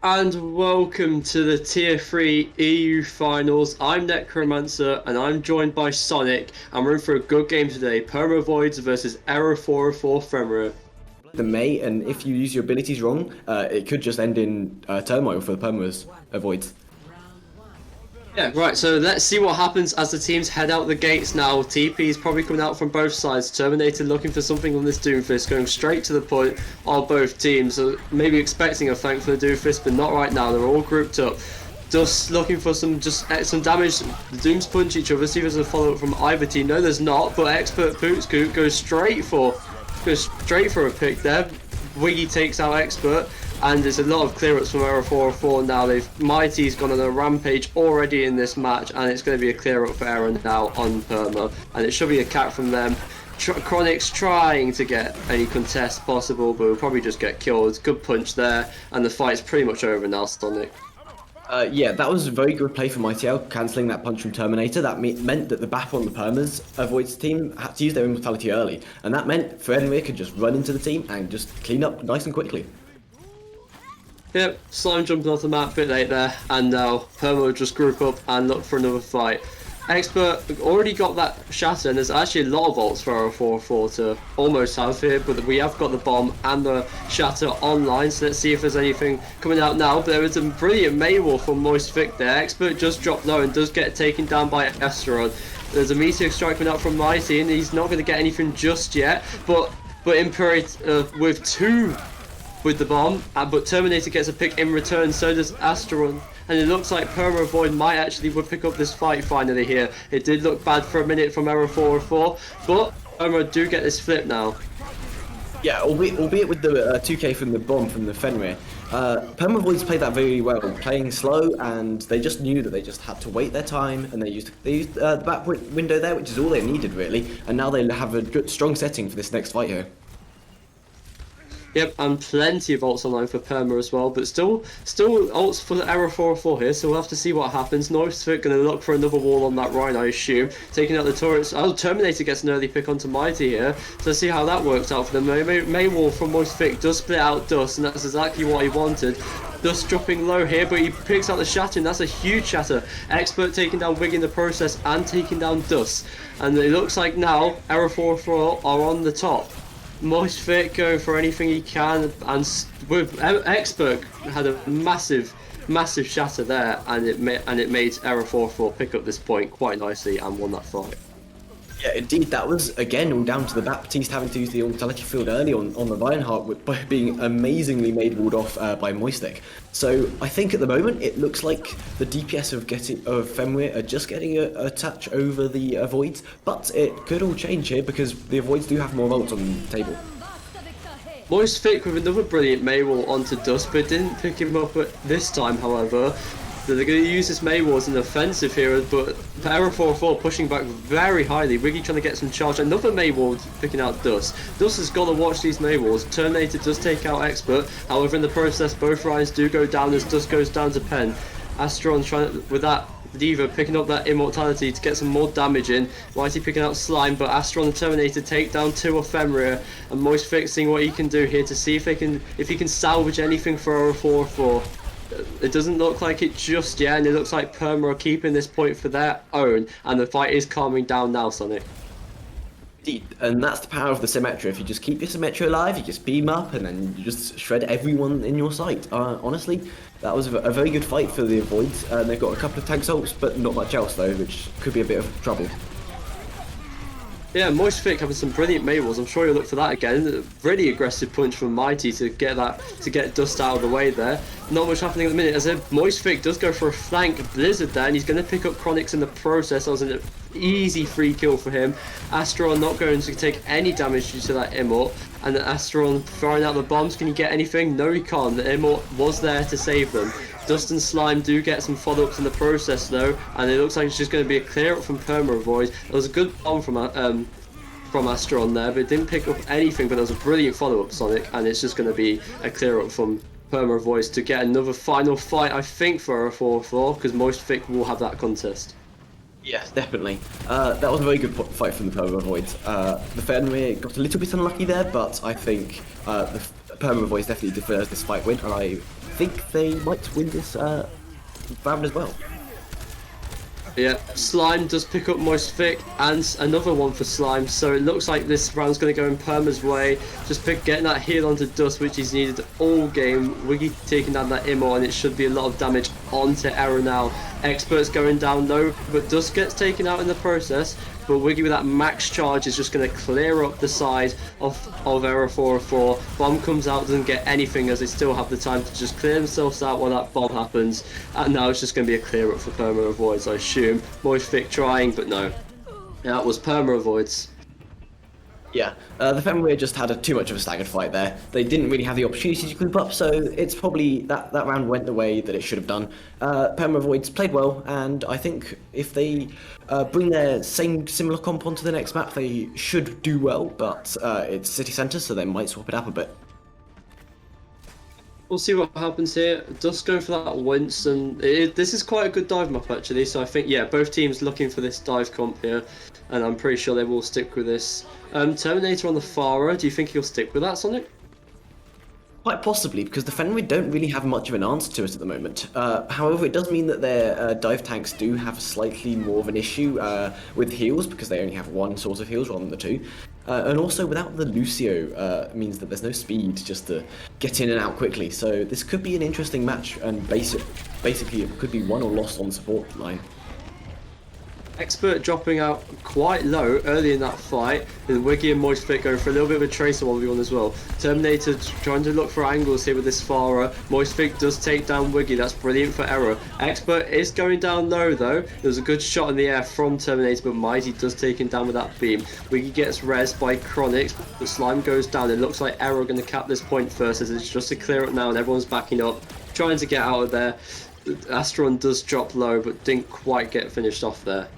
And welcome to the Tier 3 EU Finals. I'm Necromancer and I'm joined by Sonic, and we're in for a good game today. PermaAvoids versus Error 404 Fenrir. The mate, and if you use your abilities wrong, it could just end in turmoil for the PermaAvoids. Yeah, right, so let's see what happens as the teams head out the gates now. TP is probably coming out from both sides. Terminator looking for something on this Doomfist, going straight to the point of both teams. So maybe expecting a flank for the Doomfist, but not right now. They're all grouped up. Just looking for some damage. The Dooms punch each other. See if there's a follow-up from either team. No, there's not, but Expert Pootscoot goes straight for a pick there. Wiggy takes out Expert, and there's a lot of clear-ups from Error 404 now. Mighty's gone on a rampage already in this match, and it's going to be a clear-up for Error now on Perma, and it should be a cat from them. Chronic's trying to get any contest possible, but will probably just get killed. Good punch there, and the fight's pretty much over now, Sonic. Yeah, that was a very good play for MyTL, cancelling that punch from Terminator. That meant that the BAP on the PermaAvoids team had to use their immortality early, and that meant Fenrir could just run into the team and just clean up nice and quickly. Yep, Slime jumping off the map a bit late there, and now Perma will just group up and look for another fight. Expert already got that shatter, and there's actually a lot of ults for our 4-4 to almost have here, but we have got the bomb and the shatter online, so let's see if there's anything coming out now. But there is a brilliant Maywolf from Moist Vic there. Expert just dropped low and does get taken down by Asteron. There's a Meteor Strike coming out from Mighty, and he's not going to get anything just yet, but Imperial with the bomb, but Terminator gets a pick in return, so does Asteron. And it looks like PermaAvoid might actually pick up this fight finally here. It did look bad for a minute from Error 404, but Perma do get this flip now. Yeah, albeit with the 2k from the bomb from the Fenrir. PermaAvoids played that very well, playing slow, and they just knew that they just had to wait their time, and they used the back window there, which is all they needed really, and now they have a good, strong setting for this next fight here. Yep, and plenty of ults online for Perma as well, but still ults for the Error 404 here, so we'll have to see what happens. Noisefit going to look for another wall on that Rhine, I assume, taking out the turrets. Oh, Terminator gets an early pick onto Mighty here, so let's see how that works out for them. Maywolf from Moistfit does split out Dust, and that's exactly what he wanted. Dust dropping low here, but he picks out the shatter, and that's a huge shatter. Expert taking down Wig in the process and taking down Dust, and it looks like now Error 404 are on the top. Moist Fit going for anything he can, and with Expert had a massive shatter there, and it made Error 4-4 pick up this point quite nicely and won that fight. Yeah, indeed, that was again all down to the Baptiste having to use the immortality field early on the Reinhardt by being amazingly made walled off by Moistek. So I think at the moment it looks like the DPS of Fenrir are just getting a touch over the Avoids, but it could all change here because the Avoids do have more ults on the table. Moist Fit with another brilliant Maywall onto Dust, but didn't pick him up at this time, however. So they're going to use this Maywall as an offensive here, but Error 404 pushing back very highly. Wiggy trying to get some charge. Another Maywall picking out Dust. Dust has got to watch these Maywalls. Terminator does take out Expert. However, in the process, both Ryans do go down as Dust goes down to Pen. Astron trying to, with that Diva picking up that immortality to get some more damage in. Mighty picking out Slime, but Astron and Terminator take down two of Fenrir, and Moist fixing what he can do here to see if he can salvage anything for Error 404. It doesn't look like it just yet, and it looks like Perma are keeping this point for their own, and the fight is calming down now, Sonic. Indeed, and that's the power of the Symmetra. If you just keep your Symmetra alive, you just beam up, and then you just shred everyone in your sight. Honestly, that was a very good fight for the Avoids. They've got a couple of tank ults, but not much else though, which could be a bit of trouble. Yeah, Moist Vic having some brilliant Maywalls. I'm sure you'll look for that again. Really aggressive punch from Mighty to get Dust out of the way there. Not much happening at the minute, as if Moist Vic does go for a flank Blizzard there, and he's going to pick up Chronix in the process. That was an easy free kill for him. Astron not going to take any damage due to that Immort, and Astron throwing out the bombs. Can he get anything? No, he can't. The Immort was there to save them. Dust and Slime do get some follow-ups in the process though, and it looks like it's just going to be a clear-up from PermaAvoids. There was a good bomb from Astron there, but it didn't pick up anything, but there was a brilliant follow-up, Sonic, and it's just going to be a clear-up from PermaAvoids to get another final fight, I think, for a 4-4, because Moist Vic will have that contest. Yes, definitely. That was a very good fight from the PermaAvoids. The Fenrir got a little bit unlucky there, but I think the PermaAvoids definitely deserves this fight win, and I think they might win this round as well. Yeah, Slime does pick up Moist Vic and another one for Slime, so it looks like this round's going to go in Perma's way. Just getting that heal onto Dust, which he's needed all game. Wiggy taking down that Immo, and it should be a lot of damage onto Error now. Expert's going down low, but Dust gets taken out in the process. But Wiggy with that max charge is just going to clear up the side of Error 404. Bomb comes out, doesn't get anything as they still have the time to just clear themselves out while that bomb happens. And now it's just going to be a clear up for PermaAvoids, I assume. Moist Vic trying, but no. That was PermaAvoids. Yeah, the Fenrir just had too much of a staggered fight there. They didn't really have the opportunity to group up, so it's probably that round went the way that it should have done. PermaAvoids played well, and I think if they bring their similar comp onto the next map, they should do well, but it's city centre, so they might swap it up a bit. We'll see what happens here. Dust going for that once, and this is quite a good dive map actually, so I think, yeah, both teams looking for this dive comp here, and I'm pretty sure they will stick with this. Terminator on the Farah, do you think he'll stick with that, Sonic? Quite possibly, because the Fenrir don't really have much of an answer to it at the moment. However, it does mean that their dive tanks do have slightly more of an issue with heals, because they only have one sort of heals rather than the two. And also, without the Lucio, means that there's no speed just to get in and out quickly. So this could be an interesting match, and basically it could be won or lost on the support line. Expert dropping out quite low early in that fight, and Wiggy and Moist Vic going for a little bit of a tracer 1v1 as well. Terminator trying to look for angles here with this Farah. Moist Vic does take down Wiggy, that's brilliant for Error. Expert is going down low though. There's a good shot in the air from Terminator, but Mighty does take him down with that beam. Wiggy gets res by Chronics, the Slime goes down. It looks like Error going to cap this point first, as it's just to clear up now and everyone's backing up, trying to get out of there. Astron does drop low, but didn't quite get finished off there.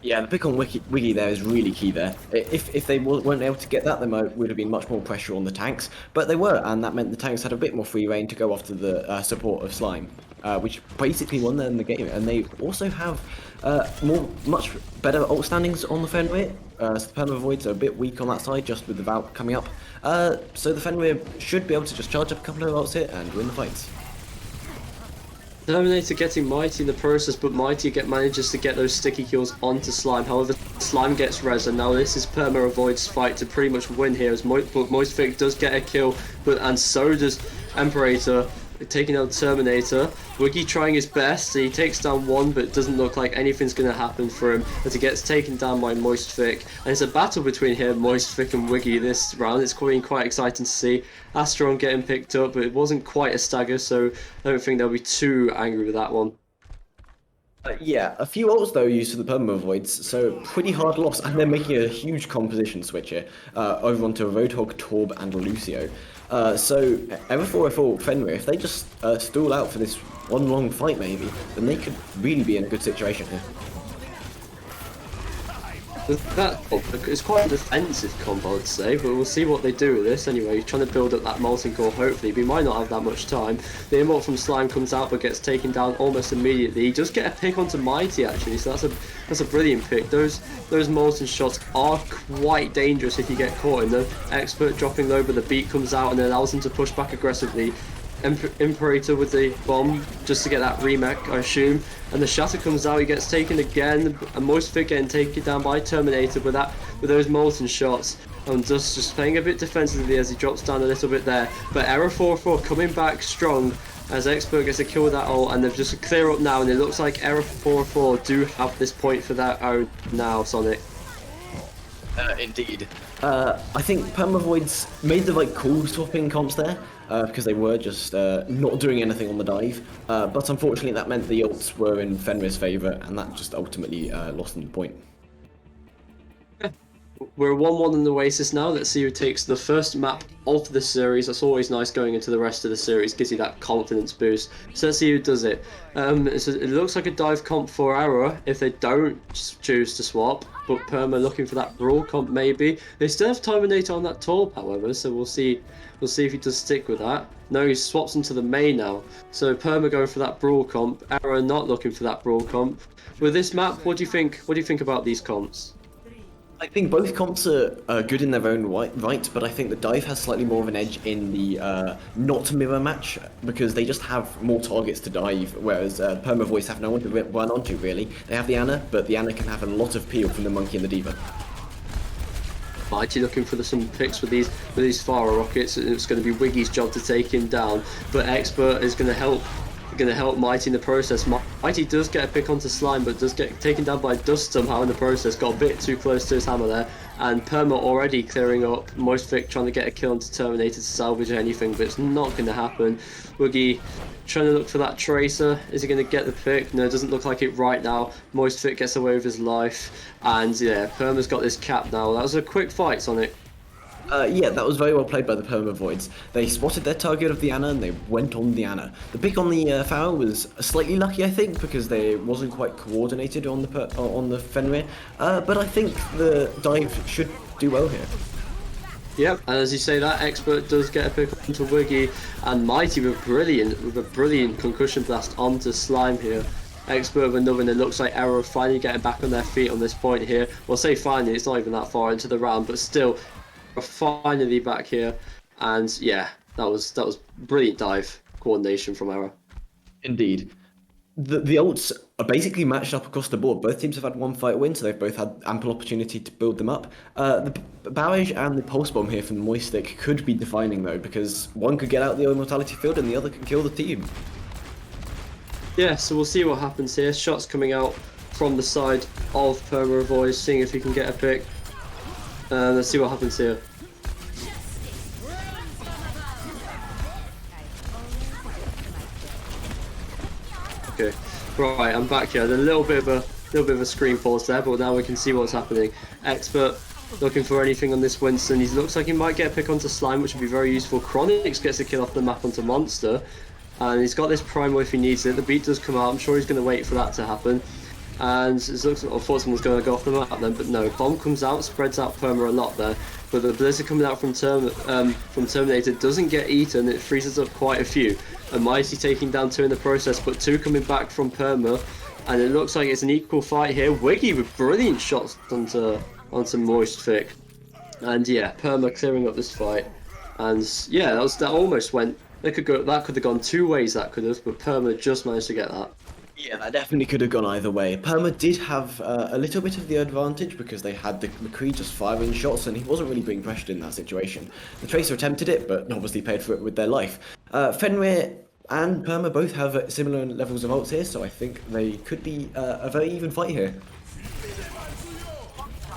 Yeah, the pick on Wiggy there is really key there. If they weren't able to get that, there would have been much more pressure on the tanks, but they were, and that meant the tanks had a bit more free reign to go after the support of Slime, which basically won them the game. And they also have much better ult standings on the Fenrir, so the PermaAvoids are a bit weak on that side, just with the Valk coming up. So the Fenrir should be able to just charge up a couple of ults here and win the fights. Terminator getting Mighty in the process, but Mighty manages to get those sticky kills onto Slime. However, Slime gets res, and now this is PermaAvoids' fight to pretty much win here, as Moist Vic does get a kill, and so does Imperator, taking out Terminator. Wiggy trying his best, he takes down one, but it doesn't look like anything's going to happen for him as he gets taken down by Moist Vic. And it's a battle between him, Moist Vic and Wiggy this round. It's been quite exciting to see. Astron getting picked up, but it wasn't quite a stagger, so I don't think they'll be too angry with that one. Yeah, a few ults though used for the PermaAvoids, so pretty hard loss, and they're making a huge composition switch here over onto Roadhog, Torb, and Lucio. So Error 404 Fenrir, if they just stall out for this one long fight maybe, then they could really be in a good situation here. It's quite a defensive comp, I would say, but we'll see what they do with this anyway. He's trying to build up that molten core, hopefully, but he might not have that much time. The emote from Slime comes out but gets taken down almost immediately. He does get a pick onto Mighty actually, so that's a brilliant pick. Those molten shots are quite dangerous if you get caught in them. Expert dropping low, but the beat comes out and allows him to push back aggressively. Imperator with the bomb just to get that remake, I assume, and the shatter comes out. He gets taken again, and Moist Vic getting taken down by Terminator with those molten shots, and just playing a bit defensively as he drops down a little bit there. But Error 404 coming back strong as Expert gets a kill with that ult, and they've just clear up now, and it looks like Error 404 do have this point for their own now, Sonic. Indeed. I think PermaAvoids made the right call swapping comps there, because they were just not doing anything on the dive, but unfortunately that meant the ults were in Fenrir's favour, and that just ultimately lost them the point. We're 1-1 in the Oasis now. Let's see who takes the first map of the series. That's always nice going into the rest of the series, gives you that confidence boost. So let's see who does it. It looks like a dive comp for Arrow if they don't choose to swap, but Perma looking for that brawl comp maybe. They still have Terminator on that Torb, however, so we'll see if he does stick with that. No, he swaps into the May now. So Perma going for that brawl comp, Arrow not looking for that brawl comp. With this map, what do you think about these comps? I think both comps are good in their own right, but I think the dive has slightly more of an edge in the not mirror match because they just have more targets to dive, whereas PermaAvoids have no one to run onto really. They have the Ana, but the Ana can have a lot of peel from the Monkey and the Diva. Mighty looking for some picks with these Fire rockets. It's going to be Wiggy's job to take him down, but Expert is going to help Mighty in the process. Mighty does get a pick onto Slime, but does get taken down by Dust somehow in the process. Got a bit too close to his hammer there, and Perma already clearing up. Moistvic trying to get a kill onto Terminator to salvage anything, but it's not going to happen. Wiggy trying to look for that Tracer. Is he going to get the pick? No, it doesn't look like it right now. Moistvic gets away with his life, and yeah, Perma's got this cap now. That was a quick fight, Sonic. Yeah, that was very well played by the PermaAvoids. They spotted their target of the Ana and they went on the Ana. The pick on the Pharaoh was slightly lucky, I think, because they wasn't quite coordinated on the Fenrir. But I think the dive should do well here. Yep, and as you say, that Expert does get a pick onto Wiggy, and Mighty with a brilliant concussion blast onto Slime here. Expert with another, and it looks like Arrow finally getting back on their feet on this point here. Well, say finally, it's not even that far into the round, but still, we're finally back here. And yeah, that was brilliant dive coordination from Arrow. Indeed. The ults are basically matched up across the board. Both teams have had one fight win, so they've both had ample opportunity to build them up. The barrage and the pulse bomb here from the Moistic could be defining though, because one could get out the immortality field and the other can kill the team. Yeah, so we'll see what happens here. Shots coming out from the side of PermaAvoids, seeing if he can get a pick. Let's see what happens here. Okay, right, I'm back here. A little bit of a screen pause there, but now we can see what's happening. Expert looking for anything on this Winston. He looks like he might get a pick onto Slime, which would be very useful. Chronix gets a kill off the map onto Monster, and he's got this Primal if he needs it. The beat does come out. I'm sure he's going to wait for that to happen. And it looks like I thought someone was going to go off the map then, but no. Bomb comes out, spreads out Perma a lot there. But the Blizzard coming out from Terminator doesn't get eaten. It freezes up quite a few. And Mighty taking down 2 in the process, but 2 coming back from Perma. And it looks like it's an equal fight here. Wiggy with brilliant shots onto Moistvic. And yeah, Perma clearing up this fight. And yeah, that almost went. That could have gone 2 ways. That could have, but Perma just managed to get that. Yeah, that definitely could have gone either way. Perma did have a little bit of the advantage because they had the McCree just firing shots and he wasn't really being pressured in that situation. The Tracer attempted it, but obviously paid for it with their life. Fenrir and Perma both have similar levels of ults here, so I think they could be a very even fight here.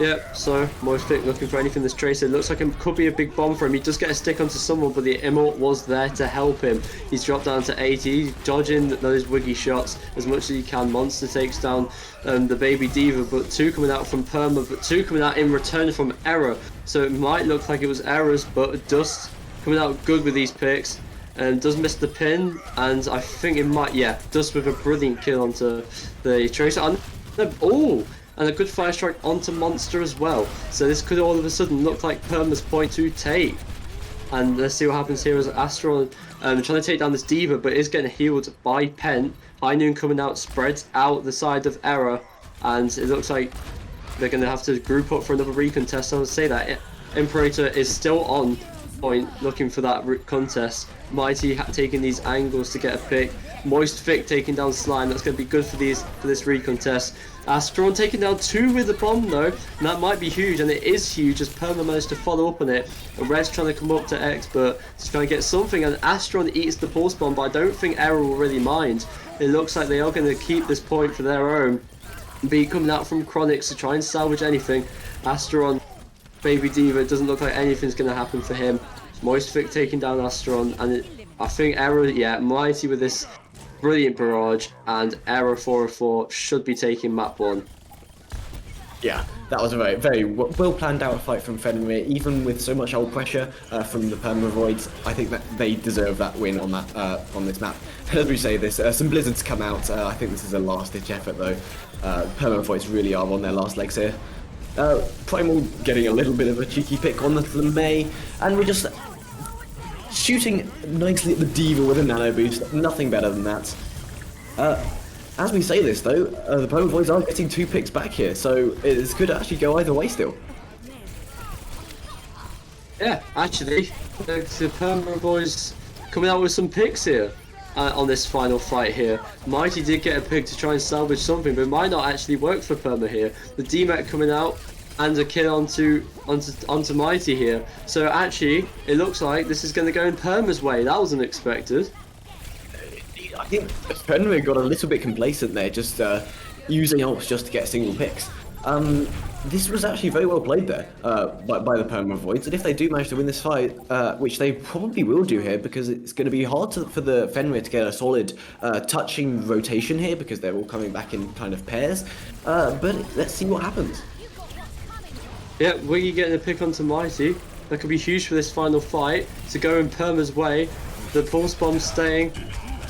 Yep, so Moistvic looking for anything this Tracer. It looks like it could be a big bomb for him. He does get a stick onto someone, but the Immort was there to help him. He's dropped down to 80. He's dodging those Wiggy shots as much as he can. Monster takes down the Baby Diva, but 2 coming out from Perma, but 2 coming out in return from Error. So it might look like it was Errors, but Dust coming out good with these picks. And does miss the pin, and I think it might, yeah, Dust with a brilliant kill onto the Tracer. And a good fire strike onto Monster as well. So this could all of a sudden look like Perma's point to take. And let's see what happens here as Astron trying to take down this Diva, but is getting healed by Pent. High Noon coming out, spreads out the side of Error, and it looks like they're going to have to group up for another recontest. So I'll say that Imperator is still on point, looking for that contest. Mighty taking these angles to get a pick. Moistvic taking down Slime. That's going to be good for this recontest. Astron taking down 2 with the bomb though, and that might be huge, and it is huge as Perma managed to follow up on it. And Red's trying to come up to Expert to try and get something, and Astron eats the pulse bomb, but I don't think Error will really mind. It looks like they are going to keep this point for their own. Beat coming out from Chronix to try and salvage anything. Astron, Baby Diva, it doesn't look like anything's going to happen for him. Moistvic taking down Astron, and I think Error, yeah, Mighty with this brilliant barrage, and Error 404 should be taking map 1. Yeah, that was a very, very well planned out fight from Fenrir, even with so much old pressure from the PermaAvoids. I think that they deserve that win on that on this map. As we say this, some blizzards come out. I think this is a last-ditch effort though. PermaAvoids really are on their last legs here. Primal getting a little bit of a cheeky pick on the May, and we're just shooting nicely at the Diva with a nano boost. Nothing better than that. as we say this though, the PermaAvoids are getting 2 picks back here, so this could actually go either way still. Yeah, actually, the PermaAvoids coming out with some picks here on this final fight here. Mighty did get a pick to try and salvage something, but it might not actually work for Perma here. The DMAC coming out and a kill onto Mighty here. So actually, it looks like this is going to go in Perma's way. That wasn't expected. I think Fenrir got a little bit complacent there, just using ults just to get single picks. This was actually very well played there by the PermaAvoids, and if they do manage to win this fight, which they probably will do here, because it's going to be hard for the Fenrir to get a solid touching rotation here, because they're all coming back in kind of pairs, but let's see what happens. Yeah, Wiggy getting a pick onto Mighty. That could be huge for this final fight to go in Perma's way. The Pulse Bomb staying.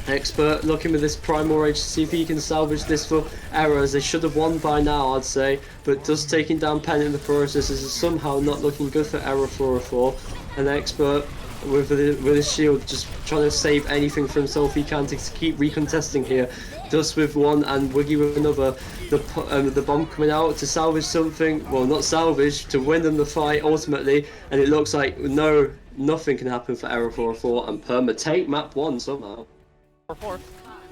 Expert looking with this Primal Rage to see if he can salvage this for errors. They should have won by now, I'd say, but just taking down Pen in the process is somehow not looking good for Error 404. And Expert with his shield just trying to save anything for himself he can to keep recontesting here. Dust with one and Wiggy with another. The bomb coming out to salvage something, well, not salvage, to win them the fight ultimately, and it looks like nothing can happen for Error 404 and Perma take map 1 somehow. 4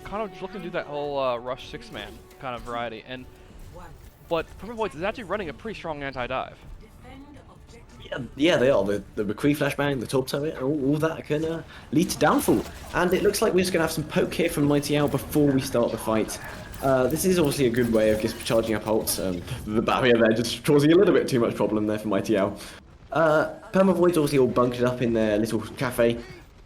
kind of looking to do that whole rush 6-man kind of variety, but PermaAvoids is actually running a pretty strong anti-dive. Yeah, they are. The McCree flashbang, the top turret, all that can lead to downfall. And it looks like we're just going to have some poke here from Mighty Owl before we start the fight. This is obviously a good way of just charging up ults. The barrier there just causing a little bit too much problem there for Mighty Owl. PermaAvoids obviously all bunkered up in their little cafe.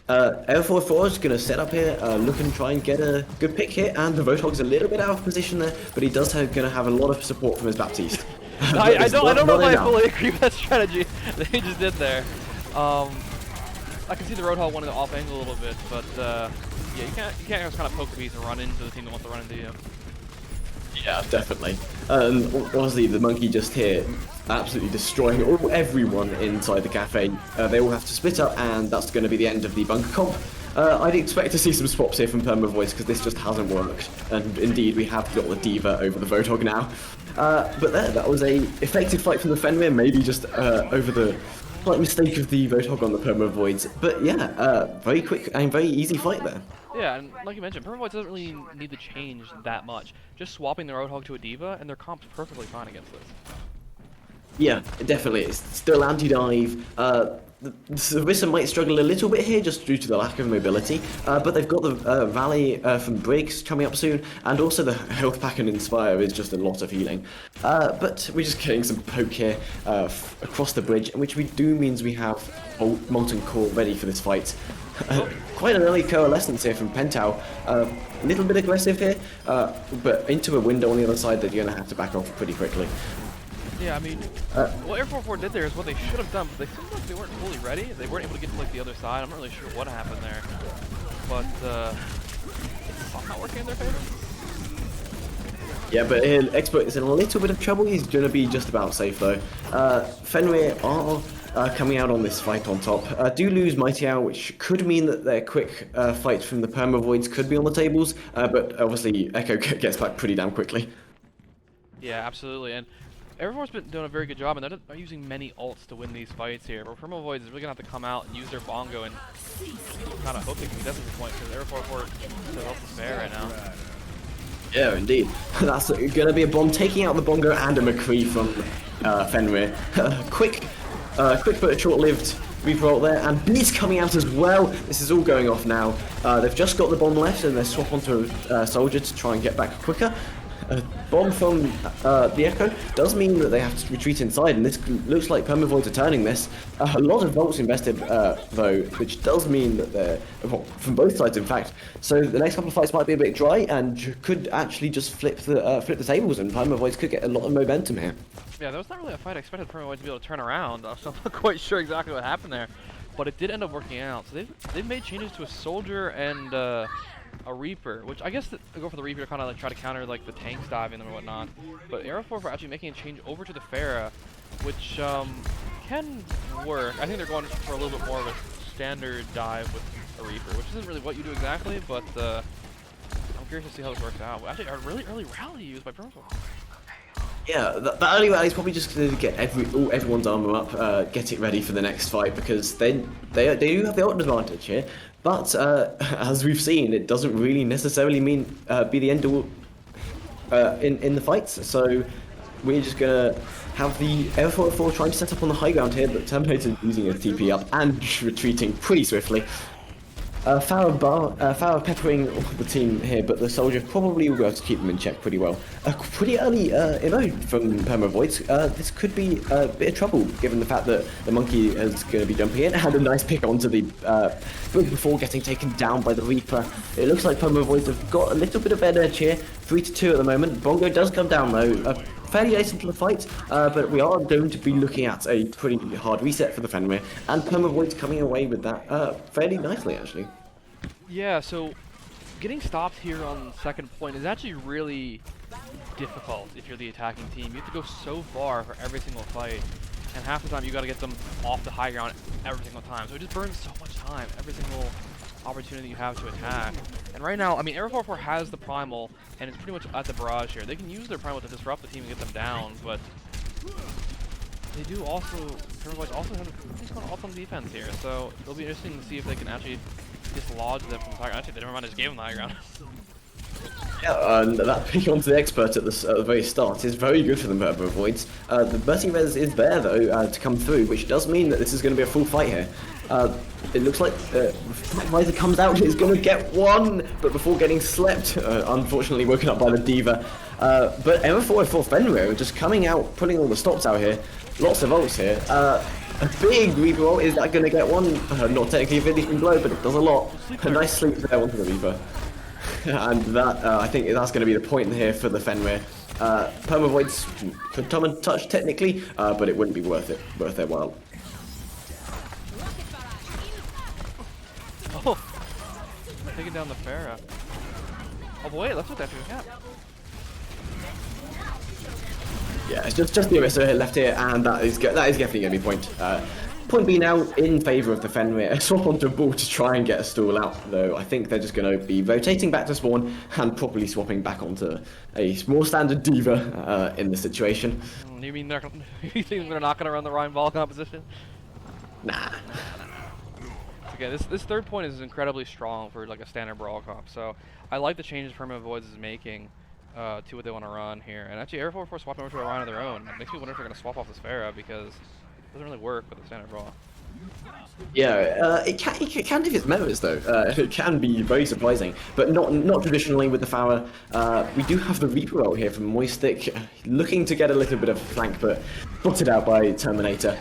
L44 is going to set up here, look and try and get a good pick here, and the Roadhog's a little bit out of position there, but he does going to have a lot of support from his Baptiste. I don't know if I fully agree with that strategy that he just did there. I can see the Roadhog wanting to off angle a little bit, but yeah, you can't just kind of poke the beast and run into the team that wants to run into you. Yeah, definitely. Honestly, the monkey just here absolutely destroying everyone inside the cafe. They all have to split up, and that's going to be the end of the bunker comp. I'd expect to see some swaps here from PermaAvoids because this just hasn't worked. And indeed, we have got the Diva over the Roadhog now. But that was a effective fight from the Fenrir, maybe just over the slight mistake of the Roadhog on the PermaAvoids. But yeah, very quick and very easy fight there. Yeah, and like you mentioned, PermaAvoids doesn't really need to change that much. Just swapping the Roadhog to a Diva, and their comp's perfectly fine against this. Yeah, definitely. It's still anti-dive. The Rissa might struggle a little bit here just due to the lack of mobility, but they've got the Valley from Briggs coming up soon, and also the Health Pack and Inspire is just a lot of healing. But we're just getting some poke here across the bridge, which we do means we have Molten Core ready for this fight. Quite an early coalescence here from Pentau. A little bit aggressive here, but into a window on the other side that you're going to have to back off pretty quickly. Yeah, I mean, what Air 44 did there is what they should have done, but they seemed like they weren't fully ready. They weren't able to get to like the other side. I'm not really sure what happened there, but it's somehow working in their favor. Yeah, but Expert is in a little bit of trouble. He's going to be just about safe though. Fenrir are coming out on this fight on top. Do lose Mighty Owl, which could mean that their quick fight from the PermaAvoids could be on the tables, but obviously Echo gets back pretty damn quickly. Yeah, absolutely, and everyone's been doing a very good job, and they're not using many ults to win these fights here. But PermaAvoids is really gonna have to come out and use their bongo and kind of hope they can get this point because Air 44 is else to spare right now. Yeah, indeed. That's gonna be a bomb taking out the bongo and a McCree from Fenrir. quick but short-lived Reaper ult there, and Beast coming out as well. This is all going off now. They've just got the bomb left, and they swap onto a soldier to try and get back quicker. A bomb from the Echo does mean that they have to retreat inside, and this looks like PermaAvoids are turning this. A lot of volts invested, though, which does mean that they're from both sides, in fact. So the next couple of fights might be a bit dry, and could actually just flip the tables, and PermaAvoids could get a lot of momentum here. Yeah, that was not really a fight I expected PermaAvoids to be able to turn around, so I'm not quite sure exactly what happened there, but it did end up working out. So they've made changes to a soldier and a Reaper, which I guess I go for the Reaper to kind of like try to counter like the tanks diving them and whatnot. But Air 44 actually making a change over to the Pharah, which can work. I think they're going for a little bit more of a standard dive with a Reaper, which isn't really what you do exactly, but I'm I'm curious to see how this works out. Actually, a really early rally used by PermaAvoids. Yeah, that early rally is probably just going to get everyone's armor up, get it ready for the next fight, because they do have the ult advantage here. But as we've seen, it doesn't really necessarily mean be the end all in the fights. So we're just gonna have the F44 trying to set up on the high ground here, but Terminator using his TP up and retreating pretty swiftly. Farah peppering the team here, but the soldier probably will be able to keep them in check pretty well. Pretty early immo from PermaAvoids. This could be a bit of trouble, given the fact that the monkey is going to be jumping in. Had a nice pick onto the bridge before getting taken down by the Reaper. It looks like PermaAvoids have got a little bit of an edge here. 3-2 at the moment. Bongo does come down though. Fairly late into the fight, but we are going to be looking at a pretty hard reset for the Fenrir, and PermaAvoids coming away with that fairly nicely, actually. Yeah, so getting stopped here on second point is actually really difficult if you're the attacking team. You have to go so far for every single fight, and half the time you got to get them off the high ground every single time. So it just burns so much time every single opportunity you have to attack. And right now, I mean, Air 44 has the primal, and it's pretty much at the barrage here. They can use their primal to disrupt the team and get them down, but they do also, PermaAvoids also have a ult on defense here, so it'll be interesting to see if they can actually dislodge them from the high ground. Actually, they never mind, just gave them the high ground. Yeah, and that pick onto the expert at the very start is very good for the PermaAvoids. The Mercy Res is there though to come through, which does mean that this is going to be a full fight here. It looks like Visor comes out, is going to get one, but before getting slept, unfortunately woken up by the Diva. But M404 Fenrir are just coming out, putting all the stops out here. Lots of ults here. A big Reaper ult, is that going to get one? Not technically a finishing blow, but it does a lot. A nice sleep there onto the Reaper. And that, I think that's going to be the point here for the Fenrir. PermaAvoids could come and touch technically, but it wouldn't be worth their while. Oh, taking down the Farah. Oh boy, let's look at that cap. Yeah, it's just the Orisa left here, and that is definitely going to be point. Point B now in favour of the Fenrir. A swap onto a ball to try and get a stall out, though I think they're just going to be rotating back to spawn and probably swapping back onto a more standard Diva in the situation. You mean you think they're not going to run the Ryan ball composition? Nah. Okay, this third point is incredibly strong for like a standard brawl comp, so I like the changes PermaAvoids is making to what they want to run here. And actually, Air 44 swapping over to a Ryan of their own. It makes me wonder if they're going to swap off this Farah, because it doesn't really work with the standard brawl. Yeah, it can if it's members though. It can be very surprising, but not traditionally with the Farah. We do have the Reaper ult here from Moistic, looking to get a little bit of flank, but spotted out by Terminator,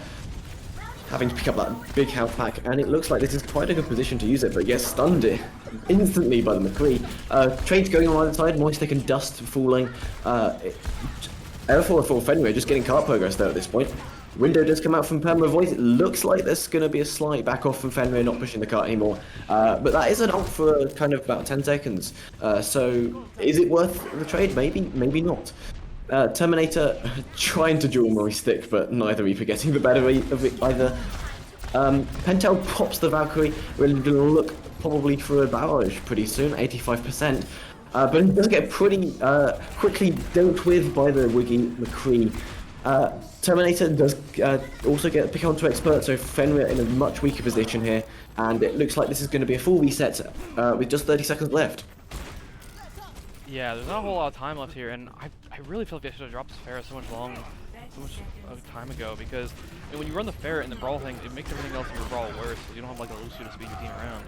having to pick up that big health pack, and it looks like this is quite a good position to use it, but gets stunned it instantly by the McCree. Trades going on either side, Moistic and Dust falling. L4 Fenrir just getting cart progress though at this point. Window does come out from PermaAvoids. It looks like there's going to be a slight back off from Fenrir, not pushing the cart anymore. But that is an ult for kind of about 10 seconds. So is it worth the trade? Maybe, maybe not. Terminator trying to duel Moistic, but neither Reaper getting the better of it either. Pentel pops the Valkyrie. We're going to look probably for a barrage pretty soon, 85%. But it does get pretty quickly dealt with by the Wiggy McCree. Terminator does also get pick onto expert, so Fenrir in a much weaker position here, and it looks like this is going to be a full reset with just 30 seconds left. Yeah, there's not a whole lot of time left here, and I really feel like they should have dropped this Farah so much time ago, because when you run the Farah in the brawl thing, it makes everything else in your brawl worse, because you don't have like a Lucio to speed your team around.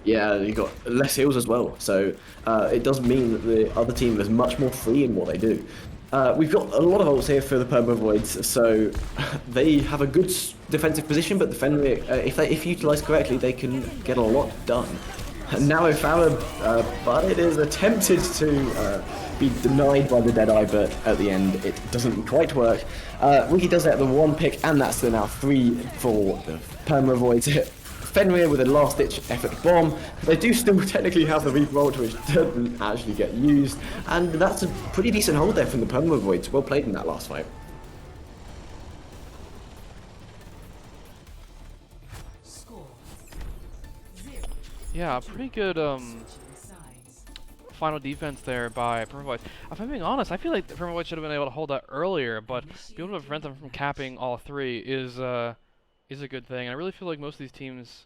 Yeah, you got less heals as well, so it does mean that the other team is much more free in what they do. We've got a lot of ults here for the PermaAvoids, so they have a good defensive position, but the Fenrir, if utilised correctly, they can get a lot done. And now Farah, but it is attempted to be denied by the Deadeye, but at the end it doesn't quite work. Wiki does that with one pick, and that's now 3 for the PermaAvoids. Fenrir with a last-ditch effort bomb. They do still technically have the Reaper ult, which doesn't actually get used, and that's a pretty decent hold there from the PermaAvoids. Well played in that last fight. Yeah, pretty good final defense there by PermaAvoids. If I'm being honest, I feel like PermaAvoids should have been able to hold that earlier, but being able to prevent them from capping all three is a good thing. And I really feel like most of these teams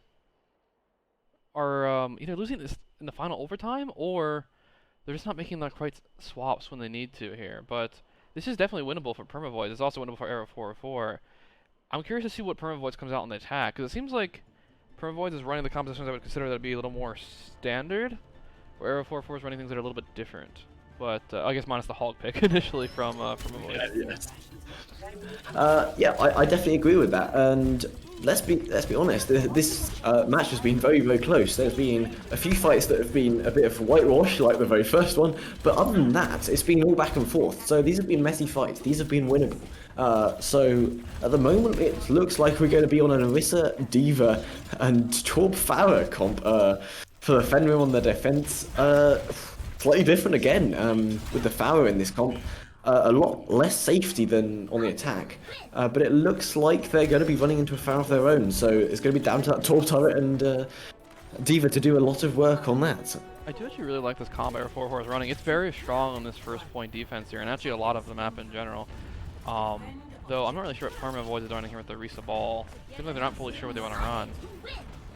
are either losing this in the final overtime or they're just not making the right swaps when they need to here. But this is definitely winnable for PermaAvoids. It's also winnable for Arrow 404. I'm curious to see what PermaAvoids comes out on the attack, because it seems like PermaAvoids is running the compositions I would consider that to be a little more standard, where Arrow 404 is running things that are a little bit different. But I guess minus the Hulk pick initially from PermaAvoids. Yeah, I definitely agree with that. And let's be honest, this match has been very, very close. There's been a few fights that have been a bit of whitewash, like the very first one, but other than that, it's been all back and forth. So these have been messy fights. These have been winnable. So at the moment, it looks like we're going to be on an Orisa, Diva, and Torb Farah comp for Fenrir on the defense. Slightly different again with the Farah in this comp. A lot less safety than on the attack, but it looks like they're going to be running into a Farah of their own, so it's going to be down to that Torb turret and Diva to do a lot of work on that. I do actually really like this combo Arrow 404 is running. It's very strong on this first point defense here, and actually a lot of the map in general. Though I'm not really sure what PermaAvoids is running here with the Orisa ball. Seems like they're not fully sure what they want to run.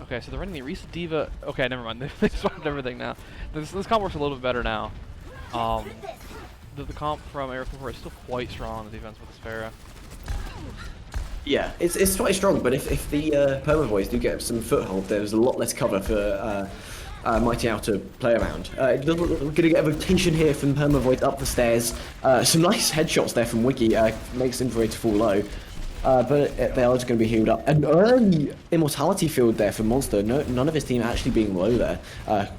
Okay, so they're running the Orisa Diva. Okay, never mind. They swapped everything now. This comp works a little bit better now. The comp from Arrow 404 is still quite strong on the defense with this Farah. Yeah, it's quite strong, but if the PermaAvoids do get some foothold, there's a lot less cover for Mighty Owl to play around. It doesn't look like we're going to get a rotation here from PermaAvoids up the stairs. Some nice headshots there from Wiki, makes Infrared to fall low. But they are just going to be healed up. An early immortality field there for Monster. None of his team actually being low there.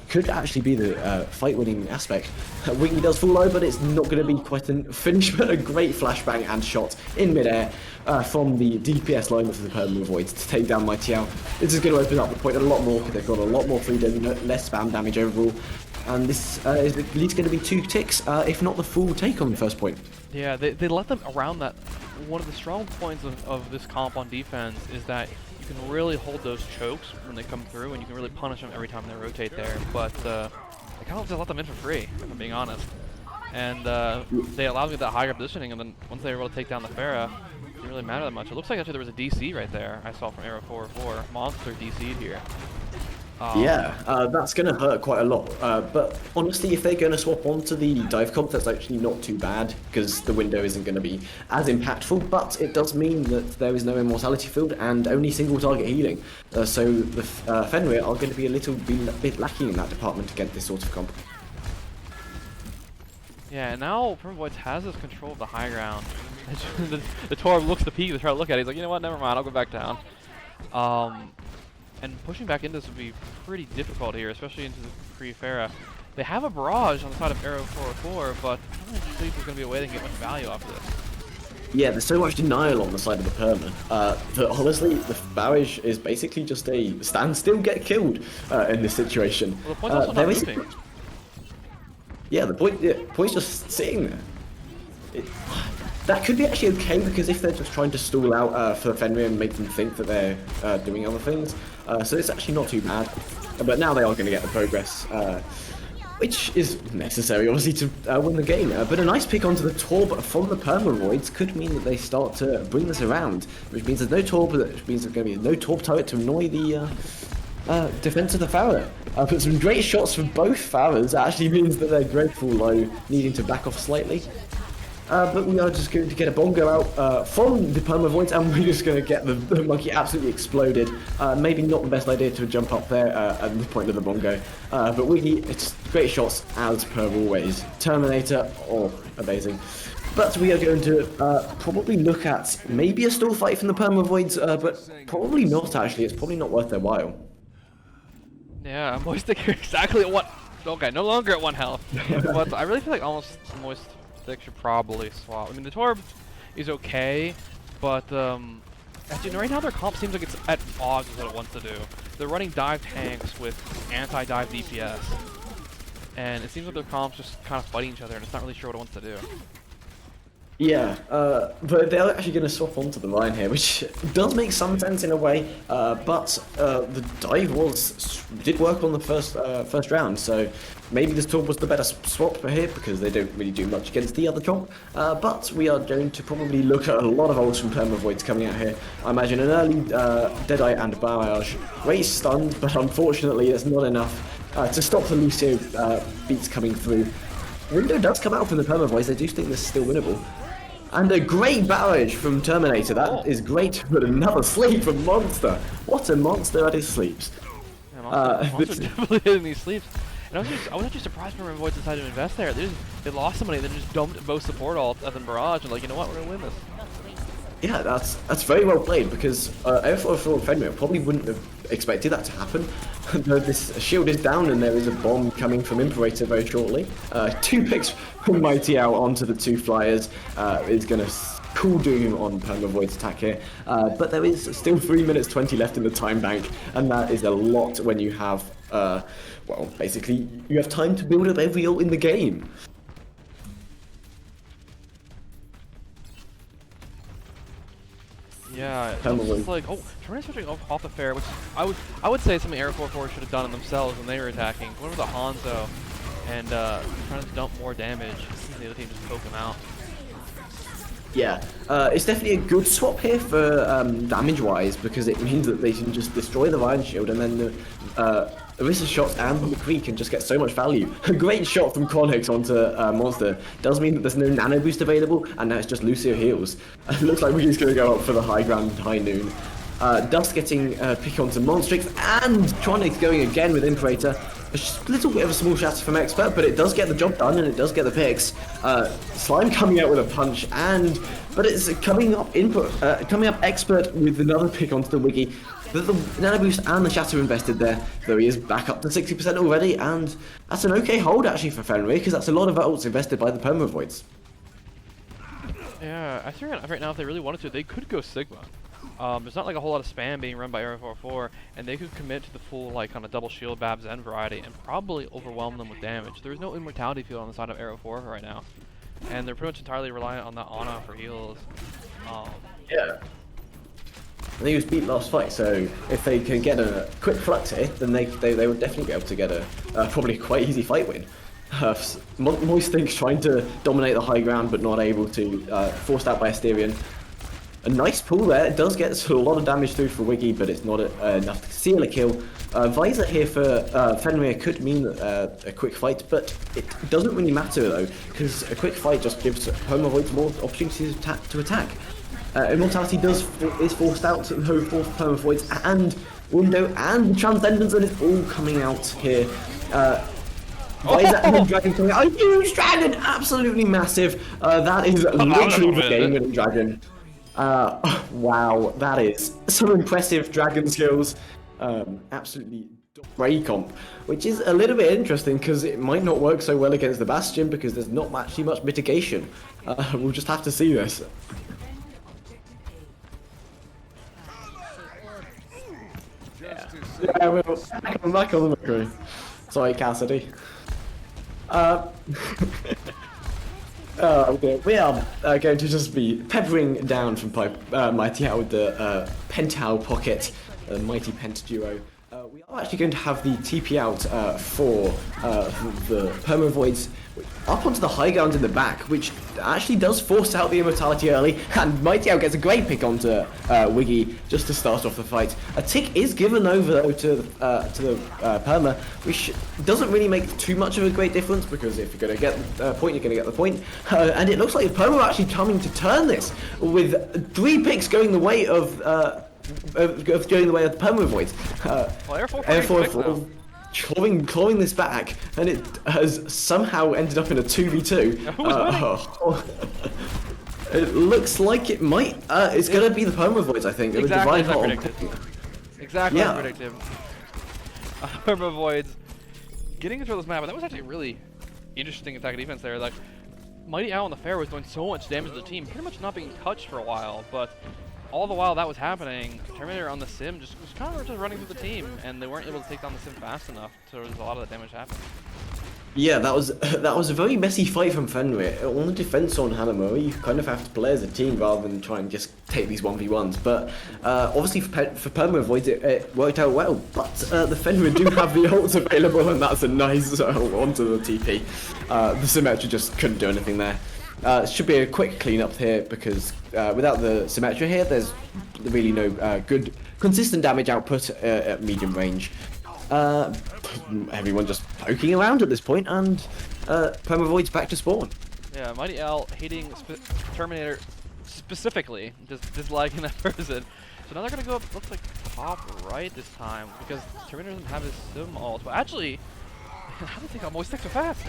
Could actually be the fight-winning aspect. Wiki does fall low, but it's not going to be quite a finish, but a great flashbang and shot in midair from the DPS line of the PermaAvoids to take down Mighty Owl. This is going to open up the point a lot more because they've got a lot more freedom, less spam damage overall. And this is at least going to be 2 ticks, if not the full take on the first point. Yeah, they let them around that. One of the strong points of this comp on defense is that you can really hold those chokes when they come through, and you can really punish them every time they rotate there. But they kind of just let them in for free, if I'm being honest. And they allowed me that higher positioning, and then once they were able to take down the Farah, it didn't really matter that much. It looks like actually there was a DC right there I saw from Arrow 404. Monster DC'd here. Yeah, that's going to hurt quite a lot. But honestly, if they're going to swap onto the dive comp, that's actually not too bad, because the window isn't going to be as impactful, but it does mean that there is no immortality field and only single target healing. So the Fenrir are going to be a little bit lacking in that department against this sort of comp. Yeah, and now PermaAvoids has this control of the high ground. the Torb looks to peek to try to look at it. He's like, you know what, never mind, I'll go back down. And pushing back into this would be pretty difficult here, especially into the pre-Farah. They have a barrage on the side of Arrow 404, but I don't really think there's going to be a way they can get much value off of this. Yeah, there's so much denial on the side of the Perma that honestly, the barrage is basically just a stand still, get killed in this situation. Well, the point's also not moving. Yeah, the point's just sitting there. That could be actually okay, because if they're just trying to stall out for Fenrir and make them think that they're doing other things, so it's actually not too bad. But now they are going to get the progress, which is necessary, obviously, to win the game. But a nice pick onto the Torb from the PermaAvoids could mean that they start to bring this around, which means there's no Torb, which means there's going to be no Torb turret to annoy the defense of the Farah. But some great shots from both Farahs actually means that they're grateful low, needing to back off slightly. But we are just going to get a bongo out from the PermaAvoids, and we're just going to get the monkey absolutely exploded. Maybe not the best idea to jump up there at the point of the bongo. But it's great shots as per always. Terminator, amazing. But we are going to probably look at maybe a stall fight from the PermaAvoids, but probably not actually. It's probably not worth their while. Yeah, Moistic here exactly at 1. Okay, no longer at 1 health. But I really feel like almost Moistic should probably swap. I mean, the Torb is okay, but actually, right now their comp seems like it's at odds with what it wants to do. They're running dive tanks with anti-dive DPS, and it seems like their comp's just kind of fighting each other, and it's not really sure what it wants to do. Yeah, but they're actually going to swap onto the Ryan here, which does make some sense in a way. But the dive did work on the first round, so maybe this Torb was the better swap for here because they don't really do much against the other Chomp. But we are going to probably look at a lot of ults from PermaAvoids coming out here. I imagine an early Deadeye and Barrage. Great stunned, but unfortunately it's not enough to stop the Lucio beats coming through. Window does come out from the PermaAvoids. They do think this is still winnable. And a great barrage from Terminator. That is great, but another sleep from Monster. What a monster at his sleeps. Yeah, Monster definitely hitting these sleeps. And I was actually surprised when PermaAvoids decided to invest there. They lost somebody, then just dumped both support ults as in Barrage, and like, you know what, we're gonna win this. Yeah, that's very well played because F4 Fenrir probably wouldn't have expected that to happen. Though this shield is down and there is a bomb coming from Imperator very shortly. 2 picks from Mighty out onto the 2 flyers is going to cool doom on PermaAvoid's attack here. But there is still 3 minutes 20 left in the time bank, and that is a lot when you have, well, basically you have time to build up every ult in the game. Yeah, it's just like, oh, Terminator's switching off the fair, which I would say something Air 4 should have done it themselves when they were attacking. Going with the Hanzo and trying to dump more damage, and the other team just poke him out. Yeah, it's definitely a good swap here for damage-wise because it means that they can just destroy the Ryan Shield and then the Orisa shots and the McCree can just get so much value. A great shot from Chronix onto Monster does mean that there's no nano boost available, and now it's just Lucio heals. It looks like Wiggly's going to go up for the high ground high noon. Dust getting pick onto Monstrix, and Chronix going again with Imperator. A little bit of a small shatter from Expert, but it does get the job done and it does get the picks. Slime coming out with a punch, but it's coming up Expert with another pick onto the Wiggy. The nano boost and the shatter invested there, though he is back up to 60% already, and that's an okay hold actually for Fenrir because that's a lot of ults invested by the PermaAvoids. Yeah, I think right now if they really wanted to, they could go Sigma. There's not like a whole lot of spam being run by Air 4, and they could commit to the full like kind of double shield babs and variety and probably overwhelm them with damage. There's no immortality field on the side of Air 4 right now, and they're pretty much entirely reliant on that Ana for heals. Yeah. They used beat last fight, so if they can get a quick flux here, then they would definitely be able to get a probably quite easy fight win. Moisthink's trying to dominate the high ground, but not able to, forced out by Asterion. A nice pull there. It does get a lot of damage through for Wiggy, but it's not enough to seal a kill. Visor here for Fenrir could mean a quick fight, but it doesn't really matter though, because a quick fight just gives PermaAvoids more opportunities to attack. Immortality is forced out to both PermaAvoids and Window and Transcendence, and it's all coming out here. Visor and then Dragon coming out. A huge dragon! Absolutely massive. That is literally the game-winning dragon. Wow, that is some impressive dragon skills. Absolutely great comp, which is a little bit interesting because it might not work so well against the Bastion because there's not actually much mitigation. We'll just have to see this. Yeah, we'll come back on the McCree. Sorry, Cassidy. We are going to just be peppering down from Mighty out with the Pentao Pocket, the Mighty Pent duo. We are actually going to have the TP out for the PermaAvoids up onto the high ground in the back, which actually does force out the immortality early, and Mighty out gets a great pick onto Wiggy just to start off the fight. A tick is given over though to the Perma, which doesn't really make too much of a great difference because if you're going to get the point, you're going to get the point. And it looks like Perma are actually coming to turn this with 3 picks going the way of going the way of the PermaAvoids. Air 4 clawing this back, and it has somehow ended up in a 2v2. It looks like it might. It's going to be the PermaAvoids, I think. Exactly as I predicted. Exactly as I predicted. PermaAvoids getting control of this map, and that was actually a really interesting attack and defense there. Like, Mighty Owl on the fair was doing so much damage to the team, pretty much not being touched for a while, but all the while that was happening, Terminator on the sim just was kind of just running through the team, and they weren't able to take down the sim fast enough, so there was a lot of the damage happening. Yeah, that was a very messy fight from Fenrir. On the defense on Hanamura, you kind of have to play as a team rather than try and just take these 1v1s. But obviously for PermaAvoids, it worked out well. But the Fenrir do have the ults available, and that's a nice onto the TP. The Symmetra just couldn't do anything there. It should be a quick cleanup here because without the Symmetra here, there's really no good consistent damage output at medium range. Everyone just poking around at this point, and PermaAvoids back to spawn. Yeah, Mighty L hating Terminator specifically, just disliking that person. So now they're gonna go up, looks like top right this time, because Terminator doesn't have his sim ult. But actually, how do they take out Moist so fast?